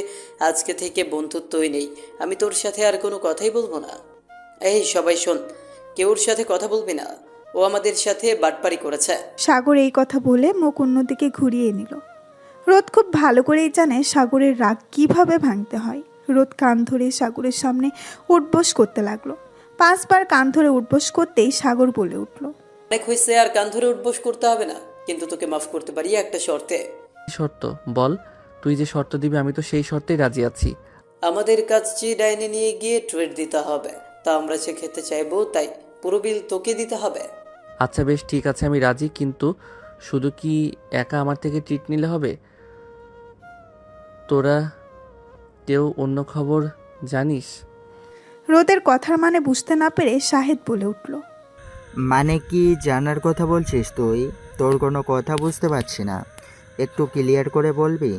আজকে থেকে বন্ধুত্বই নেই। আমি তোর সাথে আর কোনো কথাই বলবো না। এই সবাই শোন, কেউর সাথে কথা বলবি না। ও আমাদের সাথে বাটপারি করেছে। সাগর এই কথা বলে মুখ অন্যদিকে ঘুরিয়ে নিল। রোদ খুব ভালো করেই জানে সাগরের রাগ কিভাবে ভাঙতে হয়। রোদ কান ধরে সাগরের সামনে উঠবোস করতে লাগলো। 5 বার কান ধরে উঠবোস করতেই সাগর বলে উঠল, অনেক হয়েছে, আর কান ধরে উঠবোস করতে হবে না, কিন্তু তোকে মাফ করতে পারি একটা শর্তে। শর্ত বল, তুই যে শর্ত দিবি আমি তো সেই শর্তেই রাজি আছি। আমাদের কাছে ডাইনে নিয়ে গিয়ে ট্রিট দিতে হবে। তা আমরা যে খেতে চাইবো, তাই পুরো বিল তোকে দিতে হবে। আচ্ছা বেশ, ঠিক আছে, আমি রাজি। কিন্তু শুধু কি একা আমার থেকে ট্রিট নিলে হবে? তোরা কেউ অন্য খবর জানিস? রোদের কথার মানে বুঝতে না পেরে শাহেদ বলে উঠল, মানে কি জানার কথা বলছিস তুই? তোর কোনো কথা বুঝতে পারছি না, একটু ক্লিয়ার করে বলবি?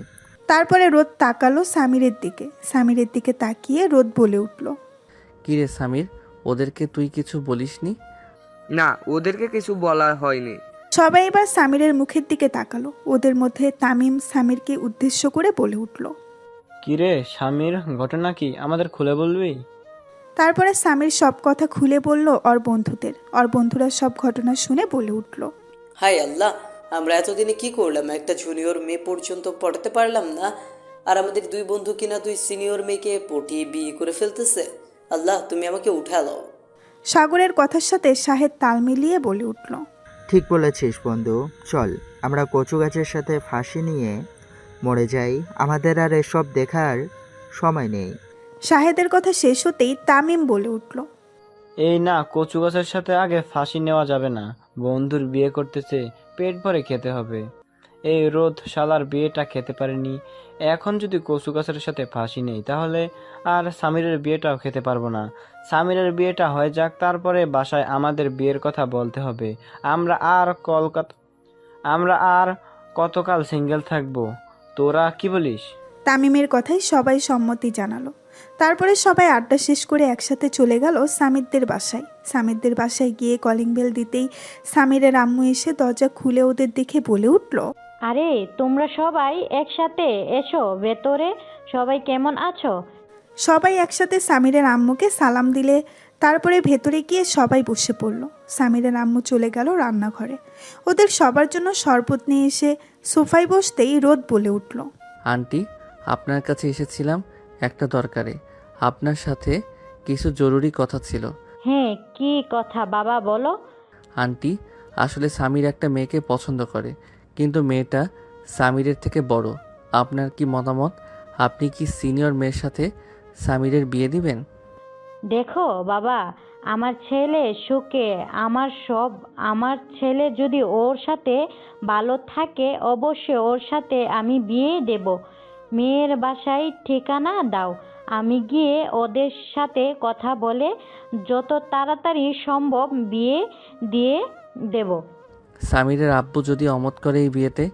তারপরে রোদ তাকালো সামিরের দিকে। সামিরের দিকে তাকিয়ে রোদ বলে উঠল, কি রে সামির, ওদেরকে তুই কিছু বলিসনি? না, ওদেরকে কিছু বলা হয়নি। সবাই এবার সামিরের মুখের দিকে তাকালো। ওদের মধ্যে তামিম সামিরকে উদ্দেশ্য করে বলে উঠল, কিরে সামির, ঘটনা কি আমাদের খুলে বলবি? তারপরে সামির সব কথা খুলে বলল ওর বন্ধুদের। ওর বন্ধুরা সব ঘটনা শুনে বলে উঠল, হাই আল্লাহ, আমরা এতদিনে কি করলাম? একটা জুনিয়র মেয়ে পর্যন্ত পড়াতে পারলাম না, আর আমাদের 2 বন্ধু কিনা 2 সিনিয়র মেয়েকে পটিয়ে বিয়ে করে ফেলতেছে। আল্লাহ, তুমি আমাকে উঠালো। সাগরের কথার সাথে শাহেদ তাল মিলিয়ে বলে উঠল, ঠিক বলেছিস বন্ধু, চল আমরা কচু গাছের সাথে ফাঁসি নিয়ে মরে যাই, আমাদের আর এসব দেখার সময় নেই। শাহেদের কথা শেষ হতেই তামিম বলে উঠল। এই না, কচু গাছের সাথে আগে ফাঁসি নেওয়া যাবে না। বন্ধুর বিয়ে করতেছে, পেট ভরে খেতে হবে। এই রোদ শালার বিয়েটা খেতে পারেনি, এখন যদি কচু গাছের সাথে ফাঁসি নেই তাহলে আর সামিরের বিয়েটাও খেতে পারবো না। সামিরের বিয়েটা হয়ে যাক, তারপরে বাসায় আমাদের বিয়ের কথা বলতে হবে। আমরা আর কতকাল সিঙ্গেল থাকবো, তোরা কি বলিস? তামিমের কথায় সবাই সম্মতি জানালো। তারপরে সবাই আড্ডা শেষ করে একসাথে চলে গেল সামিরদের বাসায়। সামিরদের বাসায় গিয়ে কলিং বেল দিতেই সামিরের আম্মু এসে দরজা খুলে ওদের দেখে বলে উঠল, আরে তোমরা সবাই একসাথে এসো ভেতরে, সবাই কেমন আছো? সবাই একসাথে সামিরের আম্মুকে সালাম দিলে তারপরে ভেতরে গিয়ে সবাই বসে পড়ল। সামিরের আম্মু চলে গেল রান্নাঘরে। ওদের সবার জন্য শরবত নিয়ে এসে সোফায় বসতেই রোদ বলে উঠল, আন্টি, আপনার কাছে এসেছিলাম একটা দরকারে। আপনার সাথে কিছু জরুরি কথা ছিল। হ্যাঁ, কি কথা বাবা বলো। আন্টি, আসলে সামির একটা মেয়েকে পছন্দ করে, কিন্তু মেয়েটা সামিরের থেকে বড়। আপনার কি মতামত? আপনি কি সিনিয়র মেয়ের সাথে সামিরের বিয়ে দিবেন? দেখো বাবা, আমার ছেলে সুখে আমার সব। আমার ছেলে যদি ওর সাথে ভালো থাকে অবশ্যই ওর সাথে আমি বিয়ে দেব। মেয়ের বাসায় ঠিকানা দাও, আমি গিয়ে ওদের সাথে কথা বলে যত তাড়াতাড়ি সম্ভব বিয়ে দিয়ে দেব। সামিরের আব্বু যদি অমত করে এই বিয়েতে?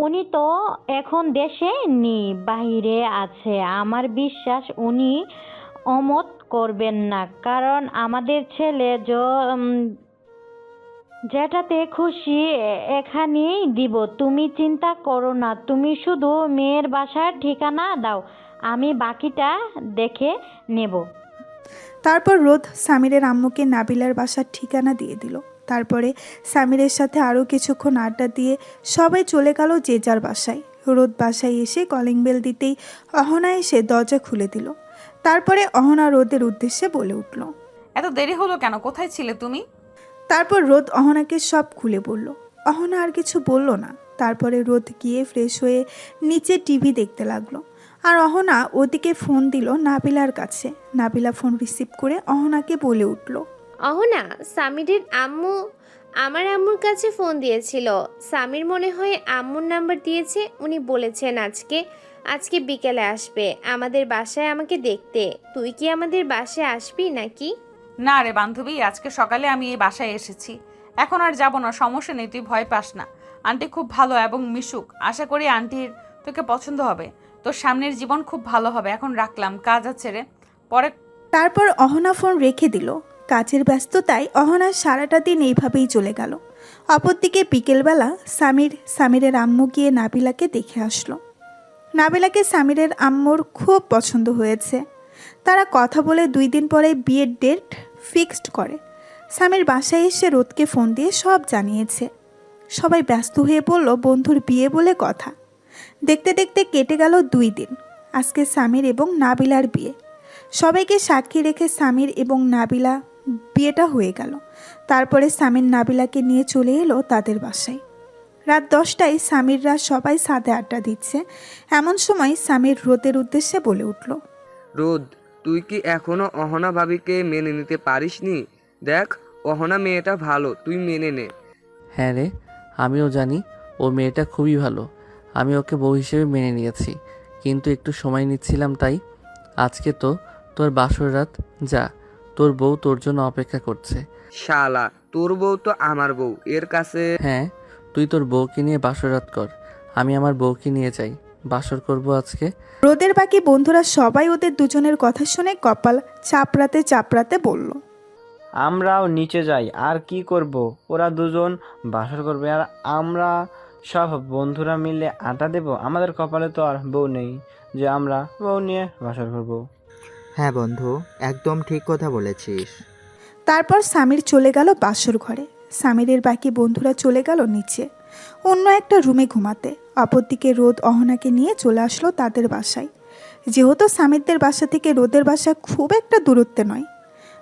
উনি তো এখন দেশে নেই, বাইরে আছে। আমার বিশ্বাস উনি অমত করবেন না, কারণ আমাদের ছেলে যেটাতে খুশি এখানেই দিব। তুমি চিন্তা করো না, তুমি শুধু মেয়ের বাসার ঠিকানা দাও, আমি বাকিটা দেখে নেব। তারপর রোদ সামিরের আম্মুকে নাবিলার বাসার ঠিকানা দিয়ে দিল। তারপরে সামিরের সাথে আরও কিছুক্ষণ আড্ডা দিয়ে সবাই চলে গেল যে যার বাসায়। রোদ বাসায় এসে কলিং বেল দিতেই অহনা এসে দরজা খুলে দিল। তারপরে অহনা রোদের উদ্দেশ্যে বলে উঠল, এত দেরি হলো কেন? কোথায় ছিলে তুমি? তারপর রোদ অহনাকে সব খুলে বলল। অহনা আর কিছু বলল না। তারপরে রোদ গিয়ে ফ্রেশ হয়ে নিচে টিভি দেখতে লাগলো। আর অহনা ওদিকে ফোন দিল নাবিলার কাছে। নাবিলা ফোন রিসিভ করে অহনাকে বলে উঠল, অহনা, সামিরের আম্মু আমার আম্মুর কাছে ফোন দিয়েছিল। সামির মনে হয় আম্মুর নাম্বার দিয়েছে। উনি বলেছেন আজকে বিকেলে আসবে আমাদের বাসায় আমাকে দেখতে। তুই কি আমাদের বাসায় আসবি নাকি? না রে বান্ধবী, আজকে সকালে আমি এই বাসায় এসেছি, এখন আর যাব না। সমস্যা নেই, তুই ভয় পাস না। আন্টি খুব ভালো এবং মিশুক, আশা করি আন্টির তোকে পছন্দ হবে। তোর সামনের জীবন খুব ভালো হবে। এখন রাখলাম, কাজ আছে রে, পরে। তারপর অহনা ফোন রেখে দিল। কাজের ব্যস্ততায় অহনার সারাটা দিন এইভাবেই চলে গেল। অপরদিকে বিকেলবেলা সামিরের আম্মু গিয়ে নাবিলাকে দেখে আসলো। নাবিলাকে সামিরের আম্মুর খুব পছন্দ হয়েছে। তারা কথা বলে 2 দিন পরে বিয়ের ডেট ফিক্সড করে। সামির বাসায় এসে রোদকে ফোন দিয়ে সব জানিয়েছে। সবাই ব্যস্ত হয়ে পড়ল বন্ধুর বিয়ে বলে কথা। দেখতে দেখতে কেটে গেল 2 দিন। আজকে সামির এবং নাবিলার বিয়ে। সবাইকে সাক্ষী রেখে সামির এবং নাবিলা বিয়েটা হয়ে গেল। তারপরে সামির নাবিলাকে নিয়ে চলে এলো তাদের বাসায়। রাত 10টায় সামিররা সবাই সাথে আড্ডা দিচ্ছে। এমন সময় সামির রোদের উদ্দেশ্যে বলে উঠল, রোদ, তুই কি এখনো অহনা ভাবিকে মেনে নিতে পারিসনি? দেখ, অহনা মেয়েটা ভালো, তুই মেনে নে। হ্যাঁ রে, আমিও জানি ও মেয়েটা খুবই ভালো। আমি ওকে বউ হিসেবে মেনে নিয়েছি, কিন্তু একটু সময় নিচ্ছিলাম তাই। আজকে তো তোর বাসর রাত, যা, তোর বউ তোর জন্য অপেক্ষা করছে। শালা, তোর বউ তো আমার বউ, এর কাছে। হ্যাঁ, তুই তোর বউকে নিয়ে বাসর রাত কর, আমি আমার বউকে নিয়ে যাই, বাসর করব আজকে। রোদের বাকি বন্ধুরা সবাই ওদের দুজনের কথা শুনে কপাল চাপড়াতে চাপড়াতে বলল, আমরাও নিচে যাই, আর কি করব? ওরা দুজন বাসর করবে আর আমরা সব বন্ধুরা মিলে আড্ডা দেব। আমাদের কপালে তো আর বউ নেই যে আমরা বউ নিয়ে বাসর করব। হ্যাঁ বন্ধু, একদম ঠিক কথা বলেছিস। তারপর সামির চলে গেল বাসর ঘরে। সামিরের বাকি বন্ধুরা চলে গেল নিচে অন্য একটা রুমে ঘুমাতে। অপরদিকে রোদ অহনাকে নিয়ে চলে আসলো তাদের বাসায়। যেহেতু সামিরদের বাসা থেকে রোদের বাসা খুব একটা দূরত্বে নয়।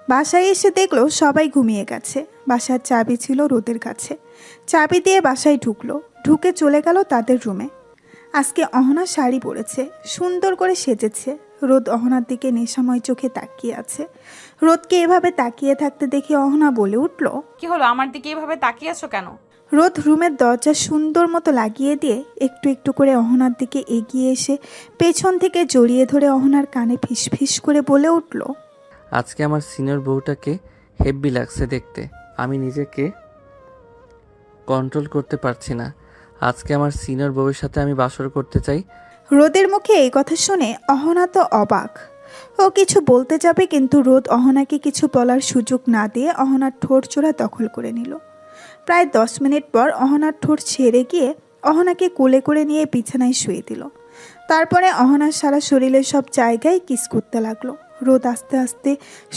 বাসায় এসে দেখলো সবাই ঘুমিয়ে গেছে। বাসার চাবি ছিল রোদের কাছে। চাবি দিয়ে বাসায় ঢুকলো, ঢুকে চলে গেল তাদের রুমে। আজকে অহনা শাড়ি পরেছে, সুন্দর করে সেজেছে। রোদ অহনার দিকে নেশাময় চোখে তাকিয়ে আছে। রোদকে এভাবে তাকিয়ে থাকতে দেখে অহনা বলে উঠল, কি হলো, আমার দিকে এভাবে তাকিয়ে আছো কেন? রোদ রুমের দরজা সুন্দর মতো লাগিয়ে দিয়ে একটু একটু করে অহনার দিকে এগিয়ে এসে পেছন থেকে জড়িয়ে ধরে অহনার কানে ফিসফিস করে বলে উঠল, আজকে আমার সিনিয়র বউটাকে হেব্বি লাগছে দেখতে। আমি নিজেকে কন্ট্রোল করতে পারছি না। আজকে আমার সিনিয়র বউয়ের সাথে আমি বাসর করতে চাই। রোদের মুখে এই কথা শুনে অহনা তো অবাক। ও কিছু বলতে যাবে, কিন্তু রোদ অহনাকে কিছু বলার সুযোগ না দিয়ে অহনার ঠোঁট জোড়া দখল করে নিল। প্রায় 10 মিনিট পর অহনার ঠোঁট ছেড়ে গিয়ে অহনাকে কোলে করে নিয়ে বিছানায় শুয়ে দিল। তারপরে অহনার সারা শরীরের সব জায়গায় কিস করতে লাগলো। রোদ আস্তে আস্তে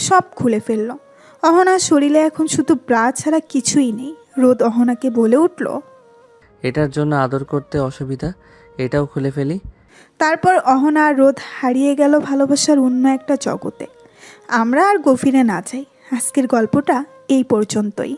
সব খুলে ফেলল। অহনার শরীরে এখন শুধু ব্রা ছাড়া কিছুই নেই। রোদ অহনাকে বলে উঠল, এটার জন্য আদর করতে অসুবিধা, এটাও খুলে ফেলি। তারপর অহনা আর রোদ হারিয়ে গেল ভালোবাসার অন্য একটা জগতে। আমরা আর গভীরে না যাই, আজকের গল্পটা এই পর্যন্তই।